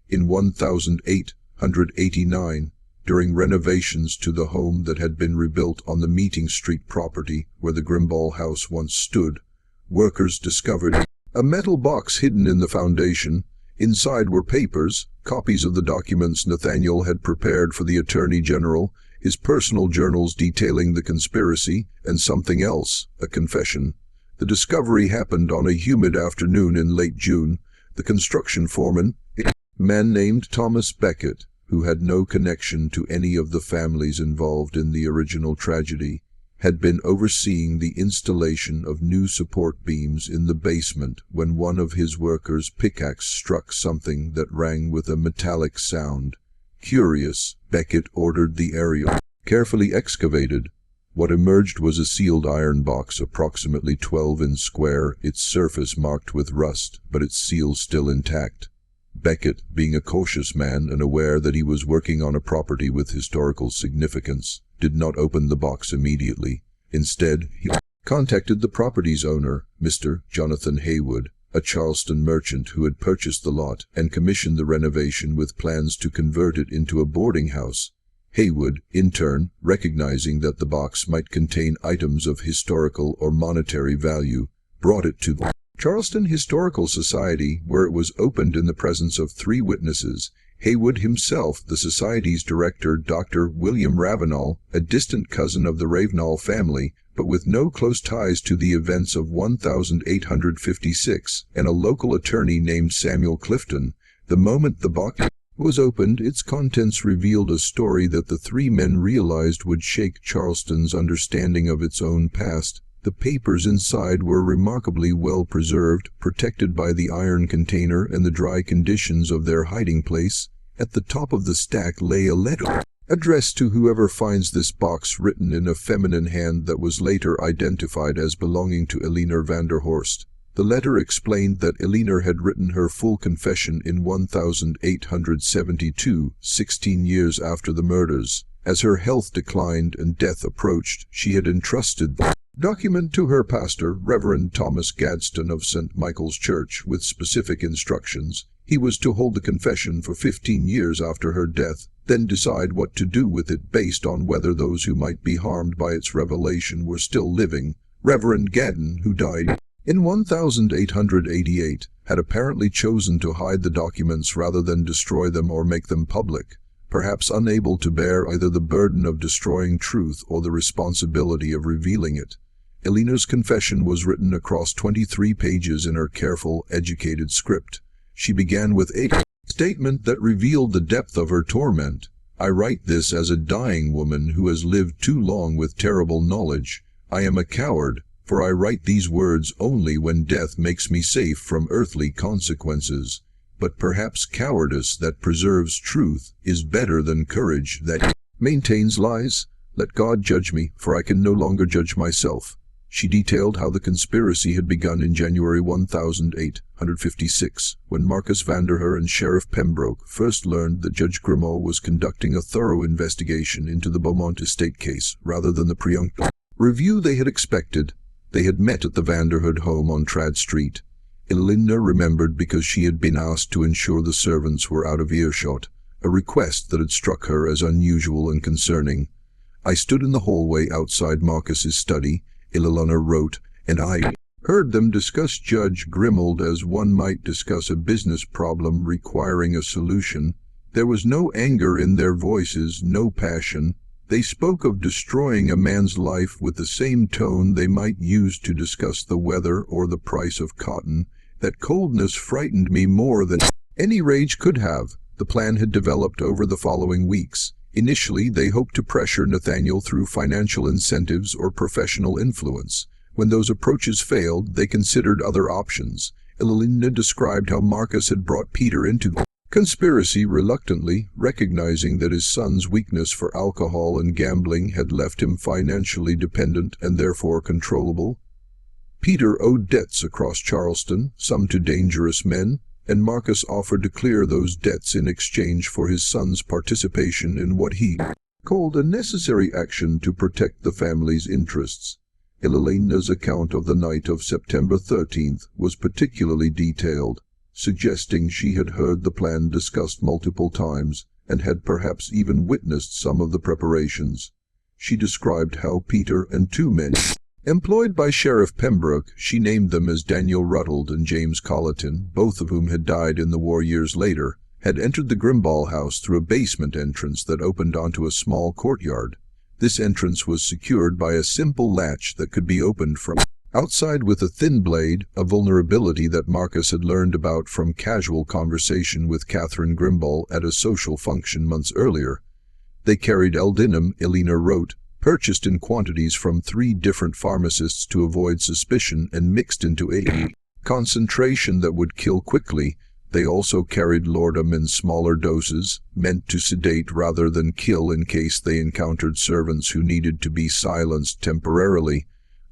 In 1889, during renovations to the home that had been rebuilt on the Meeting Street property where the Grimball house once stood, workers discovered a metal box hidden in the foundation. Inside were papers, copies of the documents Nathaniel had prepared for the Attorney General, his personal journals detailing the conspiracy, and something else, a confession. The discovery happened on a humid afternoon in late June. The construction foreman, a man named Thomas Becket, who had no connection to any of the families involved in the original tragedy, had been overseeing the installation of new support beams in the basement when one of his workers' pickaxe struck something that rang with a metallic sound. Curious, Becket ordered the area carefully excavated. What emerged was a sealed iron box approximately 12 inches square, its surface marked with rust, but its seal still intact. Becket, being a cautious man and aware that he was working on a property with historical significance, did not open the box immediately. Instead, he contacted the property's owner, Mr. Jonathan Haywood, a Charleston merchant who had purchased the lot and commissioned the renovation with plans to convert it into a boarding house. Haywood, in turn, recognizing that the box might contain items of historical or monetary value, brought it to the Charleston Historical Society, where it was opened in the presence of 3 witnesses. Haywood himself, the Society's director, Dr. William Ravenel, a distant cousin of the Ravenel family, but with no close ties to the events of 1856, and a local attorney named Samuel Clifton. The moment the box was opened, its contents revealed a story that the 3 men realized would shake Charleston's understanding of its own past. The papers inside were remarkably well preserved, protected by the iron container and the dry conditions of their hiding place. At the top of the stack lay a letter addressed to whoever finds this box, written in a feminine hand that was later identified as belonging to Eleanor Vanderhorst. The letter explained that Eleanor had written her full confession in 1872, 16 years after the murders. As her health declined and death approached, she had entrusted the document to her pastor, Reverend Thomas Gadsden of St. Michael's Church, with specific instructions. He was to hold the confession for 15 years after her death, then decide what to do with it based on whether those who might be harmed by its revelation were still living. Reverend Gaddon, who died in 1888, had apparently chosen to hide the documents rather than destroy them or make them public, perhaps unable to bear either the burden of destroying truth or the responsibility of revealing it. Eleanor's confession was written across 23 pages in her careful, educated script. She began with a statement that revealed the depth of her torment. "I write this as a dying woman who has lived too long with terrible knowledge. I am a coward, for I write these words only when death makes me safe from earthly consequences. But perhaps cowardice that preserves truth is better than courage that maintains lies. Let God judge me, for I can no longer judge myself. She detailed how the conspiracy had begun in January 1856, when Marcus Vanderher and Sheriff Pembroke first learned that Judge Grimaud was conducting a thorough investigation into the Beaumont estate case rather than the preemptive review they had expected. They had met at the Vanderhood home on Trad Street. Elinda remembered because she had been asked to ensure the servants were out of earshot, a request that had struck her as unusual and concerning. I stood in the hallway outside Marcus's study, Ililana wrote, and I heard them discuss Judge Grimaud as one might discuss a business problem requiring a solution. There was no anger in their voices, no passion. They spoke of destroying a man's life with the same tone they might use to discuss the weather or the price of cotton. That coldness frightened me more than any rage could have. The plan had developed over the following weeks. Initially, they hoped to pressure Nathaniel through financial incentives or professional influence. When those approaches failed, they considered other options. Elinda described how Marcus had brought Peter into the conspiracy reluctantly, recognizing that his son's weakness for alcohol and gambling had left him financially dependent and therefore controllable. Peter owed debts across Charleston, some to dangerous men, and Marcus offered to clear those debts in exchange for his son's participation in what he called a necessary action to protect the family's interests. Elinda's account of the night of September 13th was particularly detailed, suggesting she had heard the plan discussed multiple times and had perhaps even witnessed some of the preparations. She described how Peter and two men employed by Sheriff Pembroke, she named them as Daniel Rutland and James Colleton, both of whom had died in the war years later, had entered the Grimball house through a basement entrance that opened onto a small courtyard. This entrance was secured by a simple latch that could be opened from outside with a thin blade, a vulnerability that Marcus had learned about from casual conversation with Catherine Grimball at a social function months earlier. They carried Eldinum, Elena wrote, purchased in quantities from 3 different pharmacists to avoid suspicion and mixed into a concentration that would kill quickly. They also carried laudanum in smaller doses, meant to sedate rather than kill in case they encountered servants who needed to be silenced temporarily.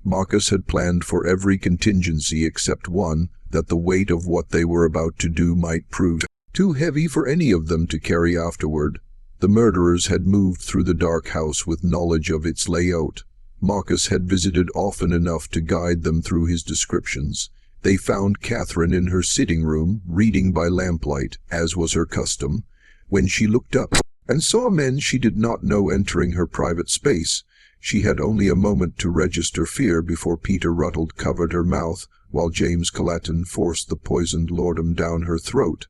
Marcus had planned for every contingency except one, that the weight of what they were about to do might prove too heavy for any of them to carry afterward. The murderers had moved through the dark house with knowledge of its layout. Marcus had visited often enough to guide them through his descriptions. They found Catherine in her sitting room, reading by lamplight, as was her custom. When she looked up and saw men she did not know entering her private space, she had only a moment to register fear before Peter Rutland covered her mouth, while James Colleton forced the poisoned laudanum down her throat.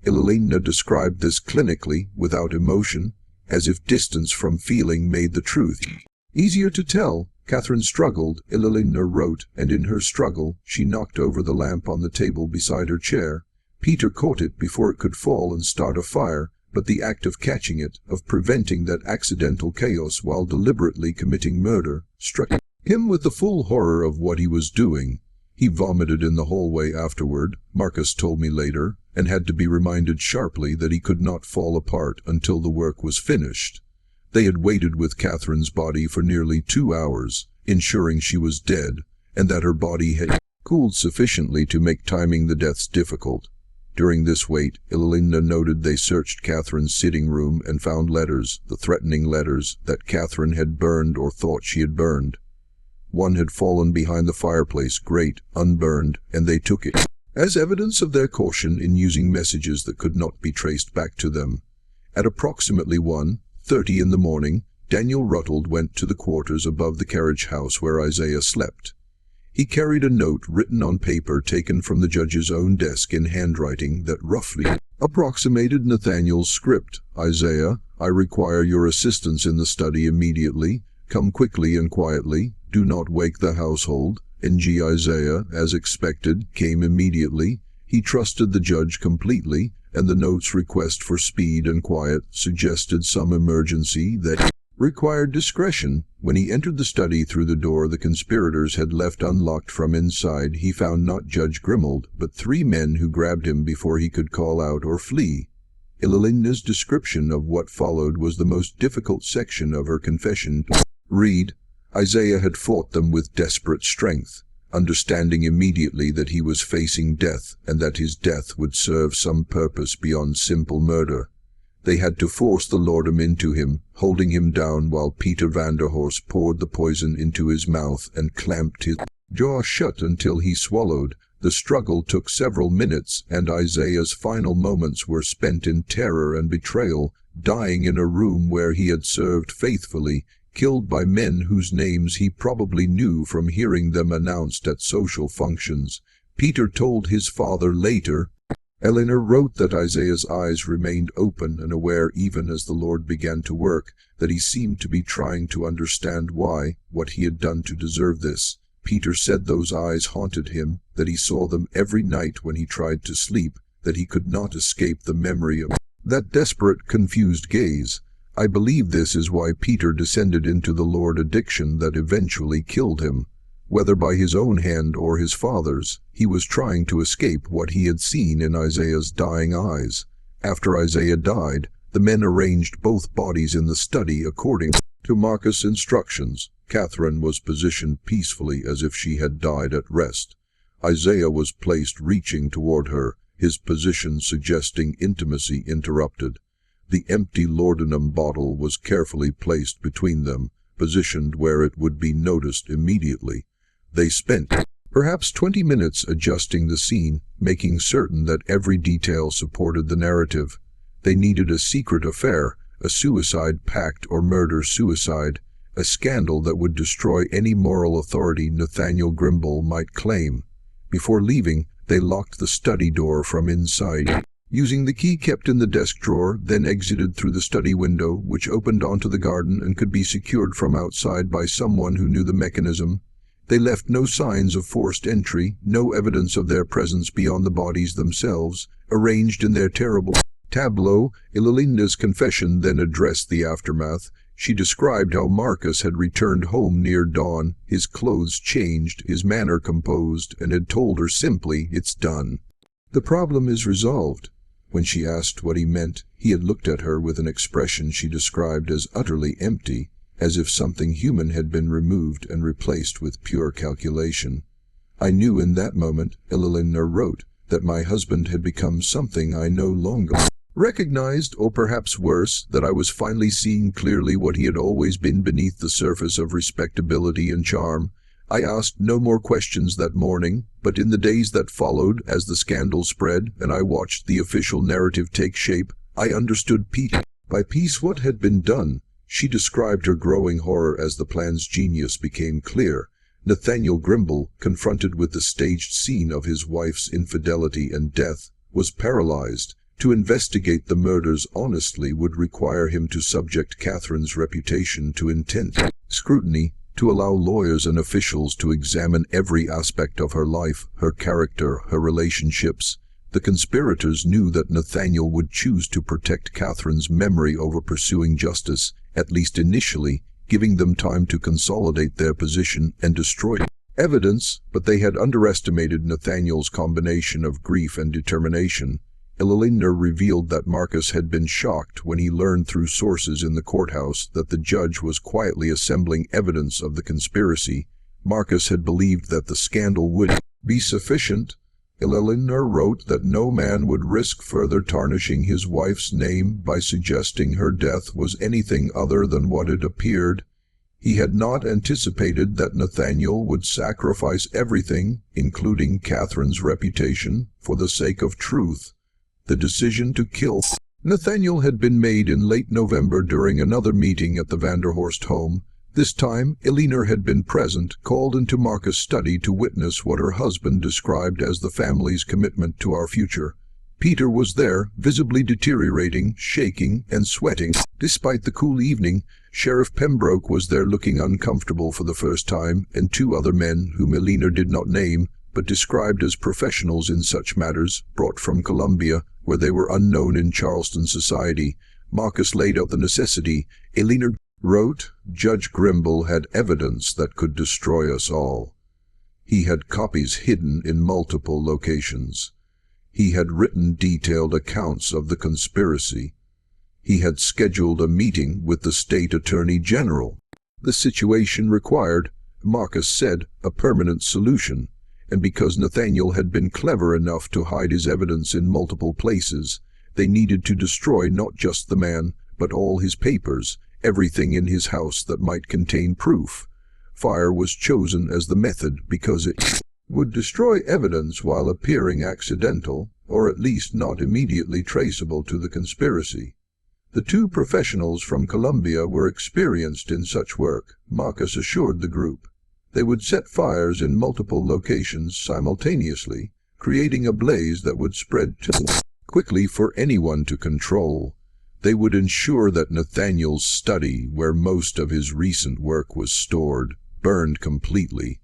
Elena described this clinically, without emotion, as if distance from feeling made the truth easier to tell. Catherine struggled, Elena wrote, and in her struggle, she knocked over the lamp on the table beside her chair. Peter caught it before it could fall and start a fire, but the act of catching it, of preventing that accidental chaos while deliberately committing murder, struck him with the full horror of what he was doing. He vomited in the hallway afterward, Marcus told me later, and had to be reminded sharply that he could not fall apart until the work was finished. They had waited with Catherine's body for nearly 2 hours, ensuring she was dead, and that her body had cooled sufficiently to make timing the deaths difficult. During this wait, Elena noted they searched Catherine's sitting room and found letters, the threatening letters, that Catherine had burned or thought she had burned. One had fallen behind the fireplace, grate, unburned, and they took it as evidence of their caution in using messages that could not be traced back to them. At approximately 1:30 in the morning, Daniel Rutland went to the quarters above the carriage house where Isaiah slept. He carried a note written on paper taken from the judge's own desk in handwriting that roughly approximated Nathaniel's script. Isaiah, I require your assistance in the study immediately. Come quickly and quietly. Do not wake the household. N.G. Isaiah, as expected, came immediately. He trusted the judge completely, and the note's request for speed and quiet suggested some emergency that required discretion. When he entered the study through the door the conspirators had left unlocked from inside, he found not Judge Grimald, but 3 men who grabbed him before he could call out or flee. Elinda's description of what followed was the most difficult section of her confession. Read, Isaiah had fought them with desperate strength, understanding immediately that he was facing death and that his death would serve some purpose beyond simple murder. They had to force the laudanum into him, holding him down while Peter Vanderhorst poured the poison into his mouth and clamped his jaw shut until he swallowed. The struggle took several minutes, and Isaiah's final moments were spent in terror and betrayal, dying in a room where he had served faithfully, killed by men whose names he probably knew from hearing them announced at social functions. Peter told his father later. Eleanor wrote that Isaiah's eyes remained open and aware even as the Lord began to work, that he seemed to be trying to understand why, what he had done to deserve this. Peter said those eyes haunted him, that he saw them every night when he tried to sleep, that he could not escape the memory of that desperate, confused gaze. I believe this is why Peter descended into the Lord addiction that eventually killed him. Whether by his own hand or his father's, he was trying to escape what he had seen in Isaiah's dying eyes. After Isaiah died, the men arranged both bodies in the study according to Marcus' instructions. Catherine was positioned peacefully as if she had died at rest. Isaiah was placed reaching toward her, his position suggesting intimacy interrupted. The empty laudanum bottle was carefully placed between them, positioned where it would be noticed immediately. They spent perhaps 20 minutes adjusting the scene, making certain that every detail supported the narrative. They needed a secret affair, a suicide pact or murder-suicide, a scandal that would destroy any moral authority Nathaniel Grimble might claim. Before leaving, they locked the study door from inside, using the key kept in the desk drawer, then exited through the study window, which opened onto the garden and could be secured from outside by someone who knew the mechanism. They left no signs of forced entry, no evidence of their presence beyond the bodies themselves, arranged in their terrible tableau. Elinda's confession then addressed the aftermath. She described how Marcus had returned home near dawn, his clothes changed, his manner composed, and had told her simply, "It's done. The problem is resolved." When she asked what he meant, he had looked at her with an expression she described as utterly empty, as if something human had been removed and replaced with pure calculation. "I knew in that moment," Elinda wrote, "that my husband had become something I no longer recognized, or perhaps worse, that I was finally seeing clearly what he had always been beneath the surface of respectability and charm. I asked no more questions that morning, but in the days that followed, as the scandal spread and I watched the official narrative take shape, I understood piece by piece what had been done." She described her growing horror as the plan's genius became clear. Nathaniel Grimble, confronted with the staged scene of his wife's infidelity and death, was paralyzed. To investigate the murders honestly would require him to subject Catherine's reputation to intense scrutiny, to allow lawyers and officials to examine every aspect of her life, her character, her relationships. The conspirators knew that Nathaniel would choose to protect Catherine's memory over pursuing justice, at least initially, giving them time to consolidate their position and destroy evidence, but they had underestimated Nathaniel's combination of grief and determination. Elinda revealed that Marcus had been shocked when he learned through sources in the courthouse that the judge was quietly assembling evidence of the conspiracy. Marcus had believed that the scandal would be sufficient. Elinda wrote that no man would risk further tarnishing his wife's name by suggesting her death was anything other than what it appeared. He had not anticipated that Nathaniel would sacrifice everything, including Catherine's reputation, for the sake of truth. The decision to kill Nathaniel had been made in late November during another meeting at the Vanderhorst home. This time, Elinor had been present, called into Marcus' study to witness what her husband described as the family's commitment to our future. Peter was there, visibly deteriorating, shaking, and sweating. Despite the cool evening, Sheriff Pembroke was there looking uncomfortable for the first time, and 2 other men, whom Elinor did not name, but described as professionals in such matters, brought from Columbia, where they were unknown in Charleston society. Marcus laid out the necessity. Elinor wrote, Judge Grimble had evidence that could destroy us all. He had copies hidden in multiple locations. He had written detailed accounts of the conspiracy. He had scheduled a meeting with the state attorney general. The situation required, Marcus said, a permanent solution, and because Nathaniel had been clever enough to hide his evidence in multiple places, they needed to destroy not just the man, but all his papers, everything in his house that might contain proof. Fire was chosen as the method because it would destroy evidence while appearing accidental, or at least not immediately traceable to the conspiracy. The two professionals from Columbia were experienced in such work, Marcus assured the group. They would set fires in multiple locations simultaneously, creating a blaze that would spread too quickly for anyone to control. They would ensure that Nathaniel's study, where most of his recent work was stored, burned completely.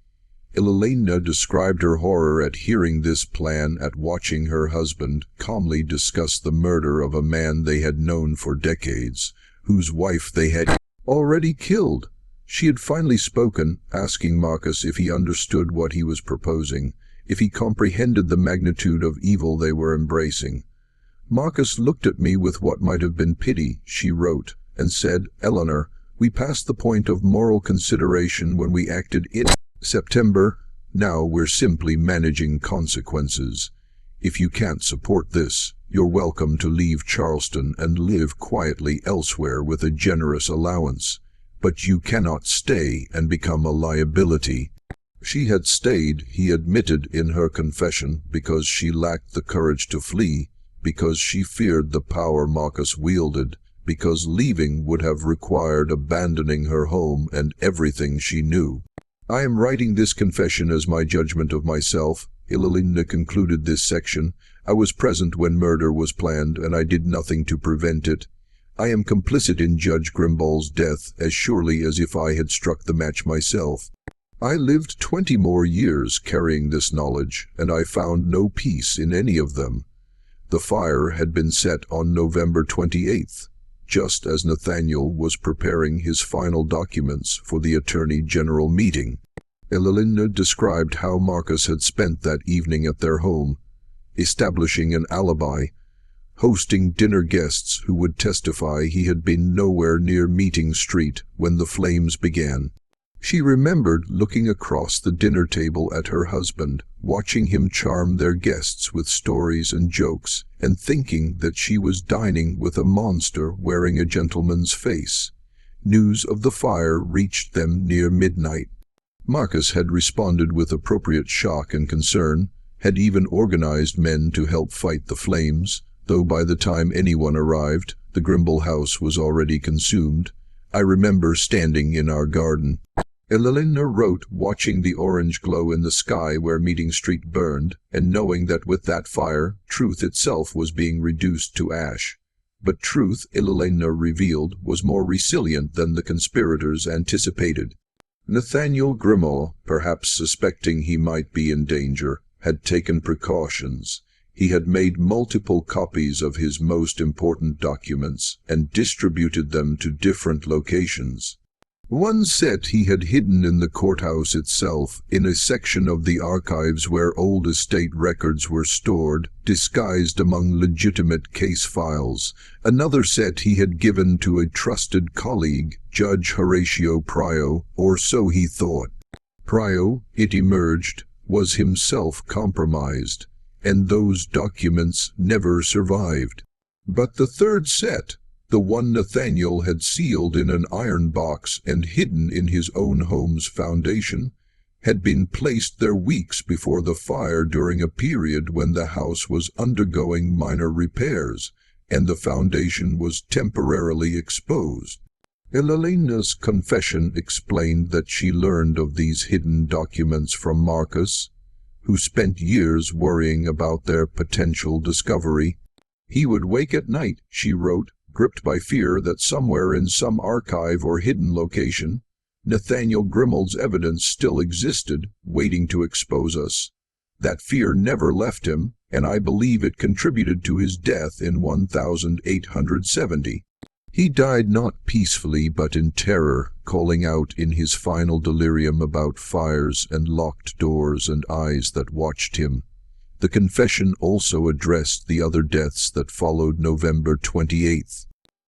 Elelena described her horror at hearing this plan, at watching her husband calmly discuss the murder of a man they had known for decades, whose wife they had already killed. She had finally spoken, asking Marcus if he understood what he was proposing, if he comprehended the magnitude of evil they were embracing. Marcus looked at me with what might have been pity, she wrote, and said, Eleanor, we passed the point of moral consideration when we acted in September. Now we're simply managing consequences. If you can't support this, you're welcome to leave Charleston and live quietly elsewhere with a generous allowance. But you cannot stay and become a liability. She had stayed, he admitted in her confession, because she lacked the courage to flee, because she feared the power Marcus wielded, because leaving would have required abandoning her home and everything she knew. I am writing this confession as my judgment of myself, Elelena concluded this section. I was present when murder was planned, and I did nothing to prevent it. I am complicit in Judge Grimball's death as surely as if I had struck the match myself. I lived 20 more years carrying this knowledge, and I found no peace in any of them. The fire had been set on November 28th, just as Nathaniel was preparing his final documents for the Attorney General meeting. Elelena described how Marcus had spent that evening at their home, establishing an alibi, hosting dinner guests who would testify he had been nowhere near Meeting Street when the flames began. She remembered looking across the dinner table at her husband, watching him charm their guests with stories and jokes, and thinking that she was dining with a monster wearing a gentleman's face. News of the fire reached them near midnight. Marcus had responded with appropriate shock and concern, had even organized men to help fight the flames, though by the time anyone arrived, the Grimble house was already consumed. I remember standing in our garden. Elelena wrote, watching the orange glow in the sky where Meeting Street burned, and knowing that with that fire, truth itself was being reduced to ash. But truth, Elelena revealed, was more resilient than the conspirators anticipated. Nathaniel Grimall, perhaps suspecting he might be in danger, had taken precautions. He had made multiple copies of his most important documents and distributed them to different locations. One set he had hidden in the courthouse itself, in a section of the archives where old estate records were stored, disguised among legitimate case files. Another set he had given to a trusted colleague, Judge Horatio Pryor, or so he thought. Pryor, it emerged, was himself compromised, and those documents never survived. But the third set, the one Nathaniel had sealed in an iron box and hidden in his own home's foundation, had been placed there weeks before the fire during a period when the house was undergoing minor repairs, and the foundation was temporarily exposed. Elelena's confession explained that she learned of these hidden documents from Marcus, who spent years worrying about their potential discovery. He would wake at night, she wrote, gripped by fear that somewhere in some archive or hidden location, Nathaniel Grimall's evidence still existed, waiting to expose us. That fear never left him, and I believe it contributed to his death in 1870. He died not peacefully but in terror, calling out in his final delirium about fires and locked doors and eyes that watched him. The confession also addressed the other deaths that followed November 28th.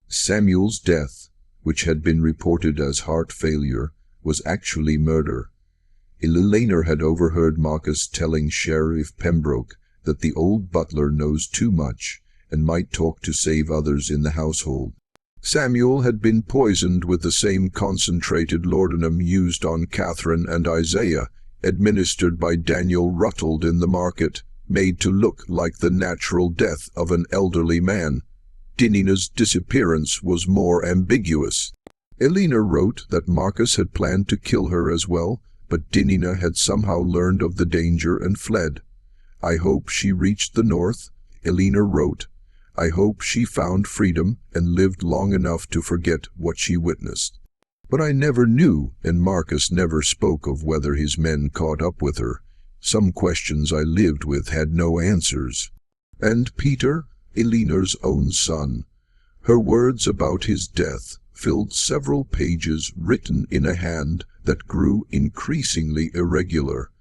Samuel's death, which had been reported as heart failure, was actually murder. Elena had overheard Marcus telling Sheriff Pembroke that the old butler knows too much and might talk to save others in the household. Samuel had been poisoned with the same concentrated laudanum used on Catherine and Isaiah, administered by Daniel Ruttled in the market, made to look like the natural death of an elderly man. Dinina's disappearance was more ambiguous. Elena wrote that Marcus had planned to kill her as well, but Dinina had somehow learned of the danger and fled. I hope she reached the north, Elena wrote. I hope she found freedom and lived long enough to forget what she witnessed. But I never knew, and Marcus never spoke of whether his men caught up with her. Some questions I lived with had no answers. And Peter, Elena's own son. Her words about his death filled several pages written in a hand that grew increasingly irregular,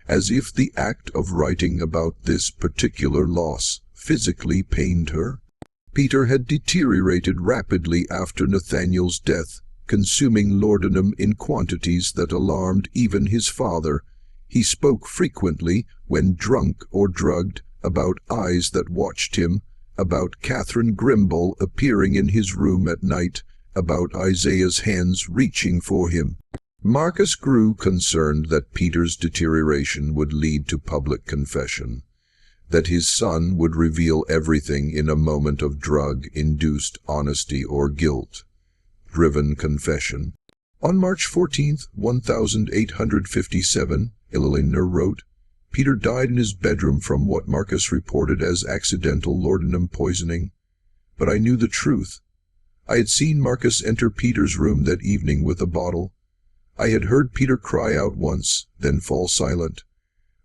as if the act of writing about this particular loss physically pained her. Peter had deteriorated rapidly after Nathaniel's death, consuming laudanum in quantities that alarmed even his father. He spoke frequently, when drunk or drugged, about eyes that watched him, about Catherine Grimble appearing in his room at night, about Isaiah's hands reaching for him. Marcus grew concerned that Peter's deterioration would lead to public confession, that his son would reveal everything in a moment of drug-induced honesty or guilt-driven confession. On March 14, 1857, Elena wrote, Peter died in his bedroom from what Marcus reported as accidental laudanum poisoning. But I knew the truth. I had seen Marcus enter Peter's room that evening with a bottle. I had heard Peter cry out once, then fall silent.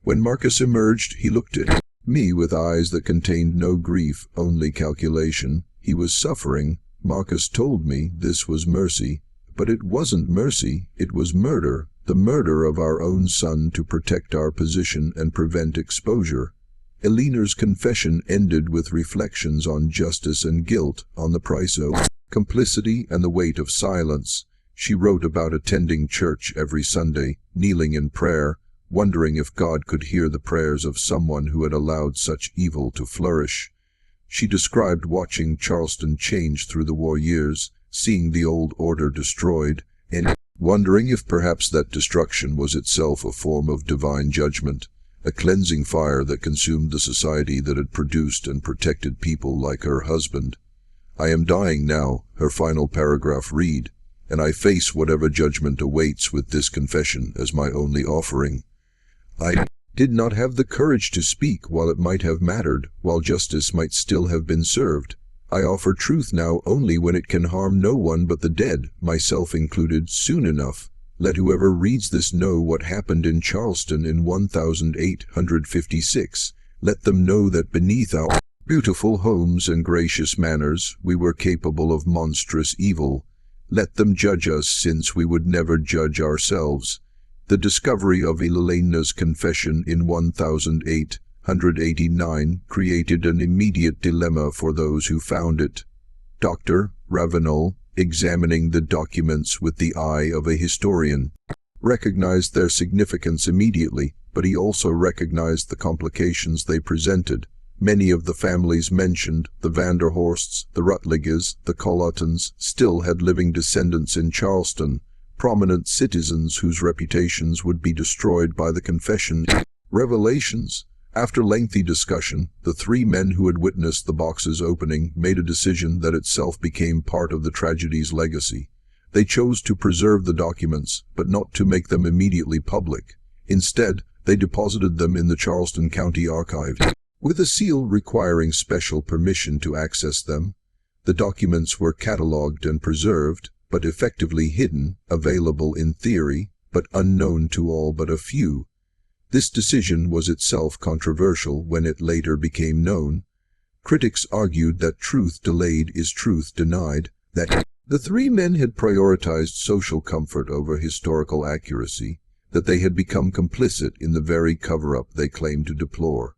When Marcus emerged, he looked at me with eyes that contained no grief, only calculation. He was suffering. Marcus told me this was mercy. But it wasn't mercy, it was murder, the murder of our own son to protect our position and prevent exposure. Elena's confession ended with reflections on justice and guilt, on the price of complicity and the weight of silence. She wrote about attending church every Sunday, kneeling in prayer, wondering if God could hear the prayers of someone who had allowed such evil to flourish. She described watching Charleston change through the war years, seeing the old order destroyed, and wondering if perhaps that destruction was itself a form of divine judgment, a cleansing fire that consumed the society that had produced and protected people like her husband. I am dying now, her final paragraph read, and I face whatever judgment awaits with this confession as my only offering. I did not have the courage to speak while it might have mattered, while justice might still have been served. I offer truth now only when it can harm no one but the dead, myself included, soon enough. Let whoever reads this know what happened in Charleston in 1856. Let them know that beneath our beautiful homes and gracious manners, we were capable of monstrous evil. Let them judge us, since we would never judge ourselves. The discovery of Elena's confession in 1889 created an immediate dilemma for those who found it. Dr. Ravenel, examining the documents with the eye of a historian, recognized their significance immediately, but he also recognized the complications they presented. Many of the families mentioned, the Vanderhorsts, the Rutledges, the Collatons, still had living descendants in Charleston, prominent citizens whose reputations would be destroyed by the confession. Revelations. After lengthy discussion, the three men who had witnessed the box's opening made a decision that itself became part of the tragedy's legacy. They chose to preserve the documents, but not to make them immediately public. Instead, they deposited them in the Charleston County Archive, with a seal requiring special permission to access them. The documents were catalogued and preserved, but effectively hidden, available in theory, but unknown to all but a few. This decision was itself controversial when it later became known. Critics argued that truth delayed is truth denied. that the three men had prioritized social comfort over historical accuracy, that they had become complicit in the very cover-up they claimed to deplore.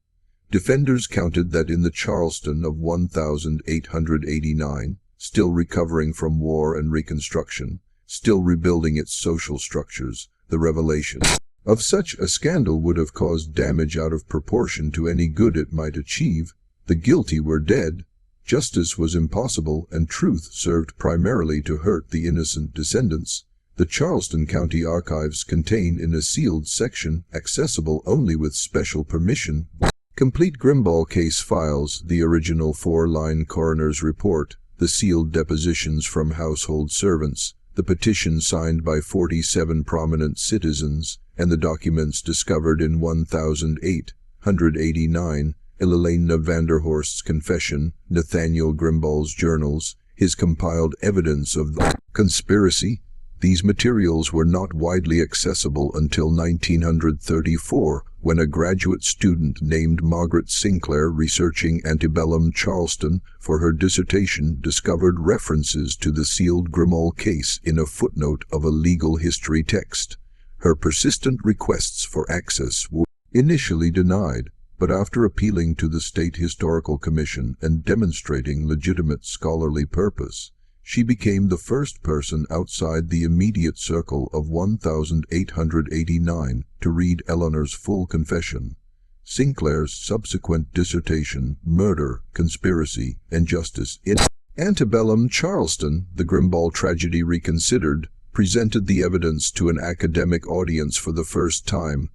Defenders counted that in the Charleston of 1889, still recovering from war and Reconstruction, still rebuilding its social structures, the revelation of such a scandal would have caused damage out of proportion to any good it might achieve. The guilty were dead, justice was impossible, and truth served primarily to hurt the innocent descendants. The Charleston County Archives contain in a sealed section, accessible only with special permission, complete Grimball case files, the original 4-line coroner's report, the sealed depositions from household servants, the petition signed by 47 prominent citizens, and the documents discovered in 1889, Elena Vanderhorst's confession, Nathaniel Grimball's journals, his compiled evidence of the conspiracy. These materials were not widely accessible until 1934, when a graduate student named Margaret Sinclair, researching antebellum Charleston for her dissertation, discovered references to the sealed Grimball case in a footnote of a legal history text. Her persistent requests for access were initially denied, but after appealing to the State Historical Commission and demonstrating legitimate scholarly purpose, she became the first person outside the immediate circle of 1889 to read Eleanor's full confession. Sinclair's subsequent dissertation, Murder, Conspiracy, and Justice in Antebellum Charleston, the Grimball Tragedy Reconsidered, presented the evidence to an academic audience for the first time.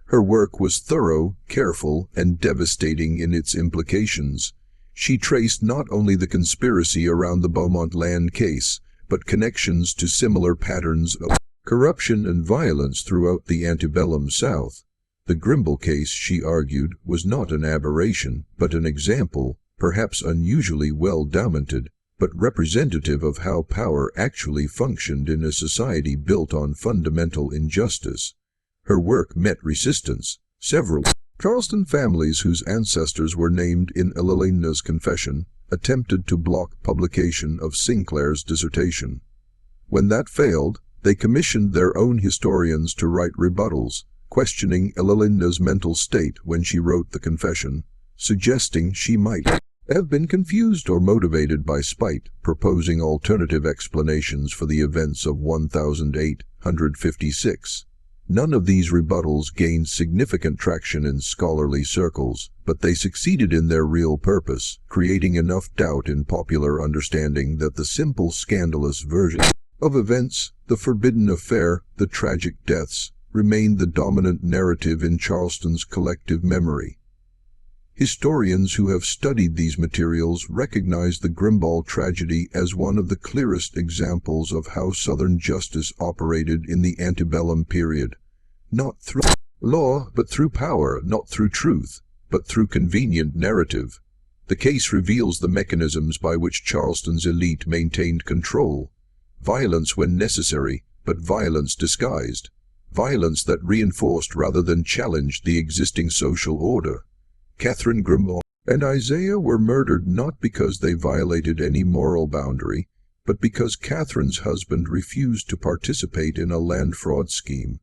Her work was thorough, careful, and devastating in its implications. She traced not only the conspiracy around the Beaumont land case, but connections to similar patterns of corruption and violence throughout the antebellum South. The Grimball case, she argued, was not an aberration, but an example, perhaps unusually well documented, but representative of how power actually functioned in a society built on fundamental injustice. Her work met resistance. Several Charleston families whose ancestors were named in Elena's confession attempted to block publication of Sinclair's dissertation. When that failed, they commissioned their own historians to write rebuttals, questioning Elena's mental state when she wrote the confession, suggesting she might have been confused or motivated by spite, proposing alternative explanations for the events of 1856. None of these rebuttals gained significant traction in scholarly circles, but they succeeded in their real purpose, creating enough doubt in popular understanding that the simple scandalous version of events, the forbidden affair, the tragic deaths, remained the dominant narrative in Charleston's collective memory. Historians who have studied these materials recognize the Grimball tragedy as one of the clearest examples of how Southern justice operated in the antebellum period. Not through law, but through power, not through truth, but through convenient narrative. The case reveals the mechanisms by which Charleston's elite maintained control. Violence when necessary, but violence disguised. Violence that reinforced rather than challenged the existing social order. Catherine Grimball and Isaiah were murdered not because they violated any moral boundary, but because Catherine's husband refused to participate in a land fraud scheme.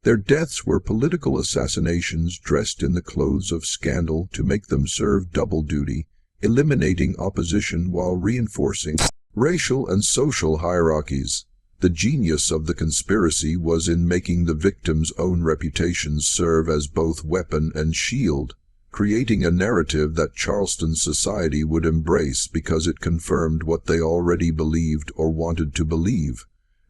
Their deaths were political assassinations dressed in the clothes of scandal to make them serve double duty, eliminating opposition while reinforcing racial and social hierarchies. The genius of the conspiracy was in making the victims' own reputations serve as both weapon and shield, creating a narrative that Charleston society would embrace because it confirmed what they already believed or wanted to believe.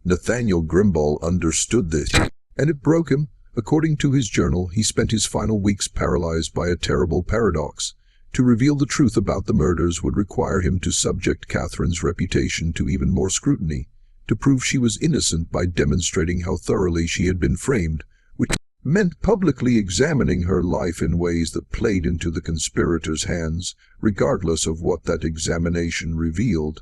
Nathaniel Grimball understood this, and it broke him. According to his journal, he spent his final weeks paralyzed by a terrible paradox. To reveal the truth about the murders would require him to subject Catherine's reputation to even more scrutiny, to prove she was innocent by demonstrating how thoroughly she had been framed, which meant publicly examining her life in ways that played into the conspirators' hands, regardless of what that examination revealed.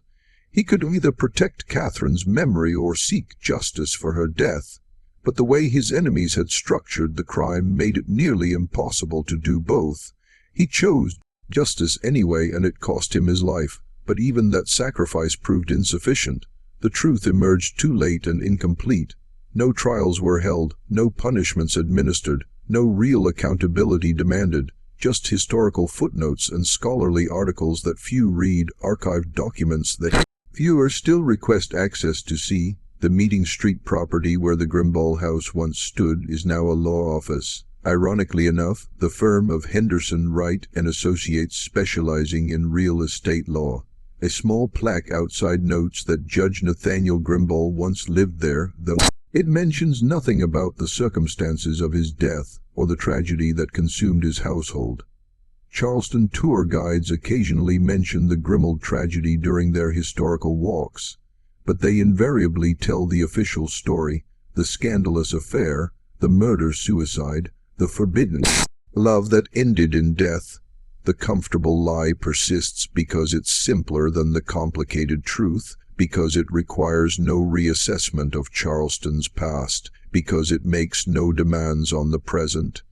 He could either protect Catherine's memory or seek justice for her death, but the way his enemies had structured the crime made it nearly impossible to do both. He chose justice anyway, and it cost him his life, but even that sacrifice proved insufficient. The truth emerged too late and incomplete. No trials were held, no punishments administered, no real accountability demanded, just historical footnotes and scholarly articles that few read, archived documents that fewer still request access to see. The Meeting Street property where the Grimball house once stood is now a law office. Ironically enough, the firm of Henderson, Wright and Associates specializing in real estate law. A small plaque outside notes that Judge Nathaniel Grimball once lived there, though it mentions nothing about the circumstances of his death or the tragedy that consumed his household. Charleston tour guides occasionally mention the Grimmel tragedy during their historical walks, but they invariably tell the official story, the scandalous affair, the murder-suicide, the forbidden love that ended in death. The comfortable lie persists because it's simpler than the complicated truth, because it requires no reassessment of Charleston's past, because it makes no demands on the present.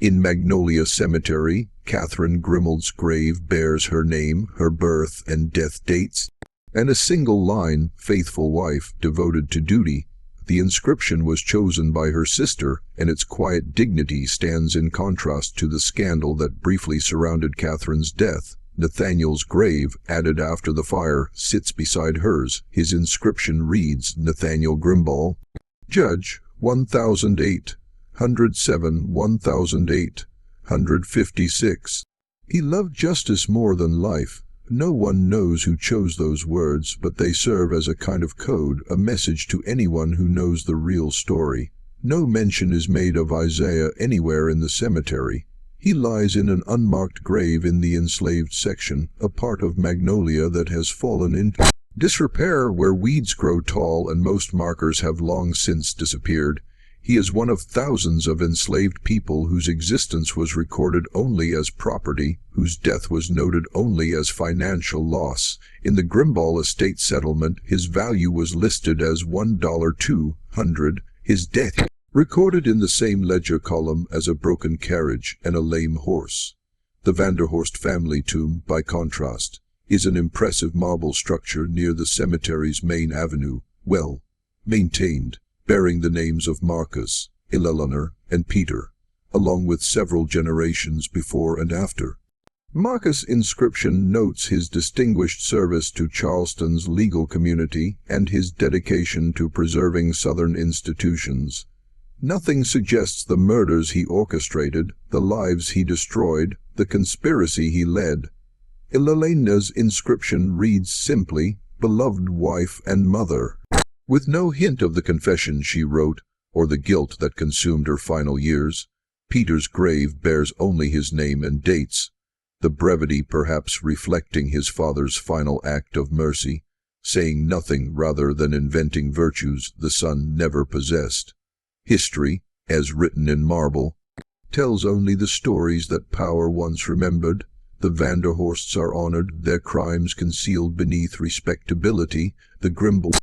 In Magnolia Cemetery, Catherine Grimmel's grave bears her name, her birth and death dates, and a single line, "Faithful wife, devoted to duty." The inscription was chosen by her sister, and its quiet dignity stands in contrast to the scandal that briefly surrounded Catherine's death. Nathaniel's grave, added after the fire, sits beside hers. His inscription reads, Nathaniel Grimball, Judge, 1008, 107, 1008, 156. He loved justice more than life. No one knows who chose those words, but they serve as a kind of code, a message to anyone who knows the real story. No mention is made of Isaiah anywhere in the cemetery. He lies in an unmarked grave in the enslaved section, a part of Magnolia that has fallen into disrepair, where weeds grow tall and most markers have long since disappeared. He is one of thousands of enslaved people whose existence was recorded only as property, whose death was noted only as financial loss. In the Grimball estate settlement, his value was listed as $1.200, his death recorded in the same ledger column as a broken carriage and a lame horse. The Vanderhorst family tomb, by contrast, is an impressive marble structure near the cemetery's main avenue, well maintained, bearing the names of Marcus, Eleanor, and Peter, along with several generations before and after. Marcus' inscription notes his distinguished service to Charleston's legal community and his dedication to preserving Southern institutions. Nothing suggests the murders he orchestrated, the lives he destroyed, the conspiracy he led. Elena's inscription reads simply, Beloved wife and mother, with no hint of the confession she wrote or the guilt that consumed her final years. Peter's grave bears only his name and dates, the brevity perhaps reflecting his father's final act of mercy, saying nothing rather than inventing virtues the son never possessed. History, as written in marble, tells only the stories that power once remembered. The Vanderhorsts are honored, their crimes concealed beneath respectability. The Grimball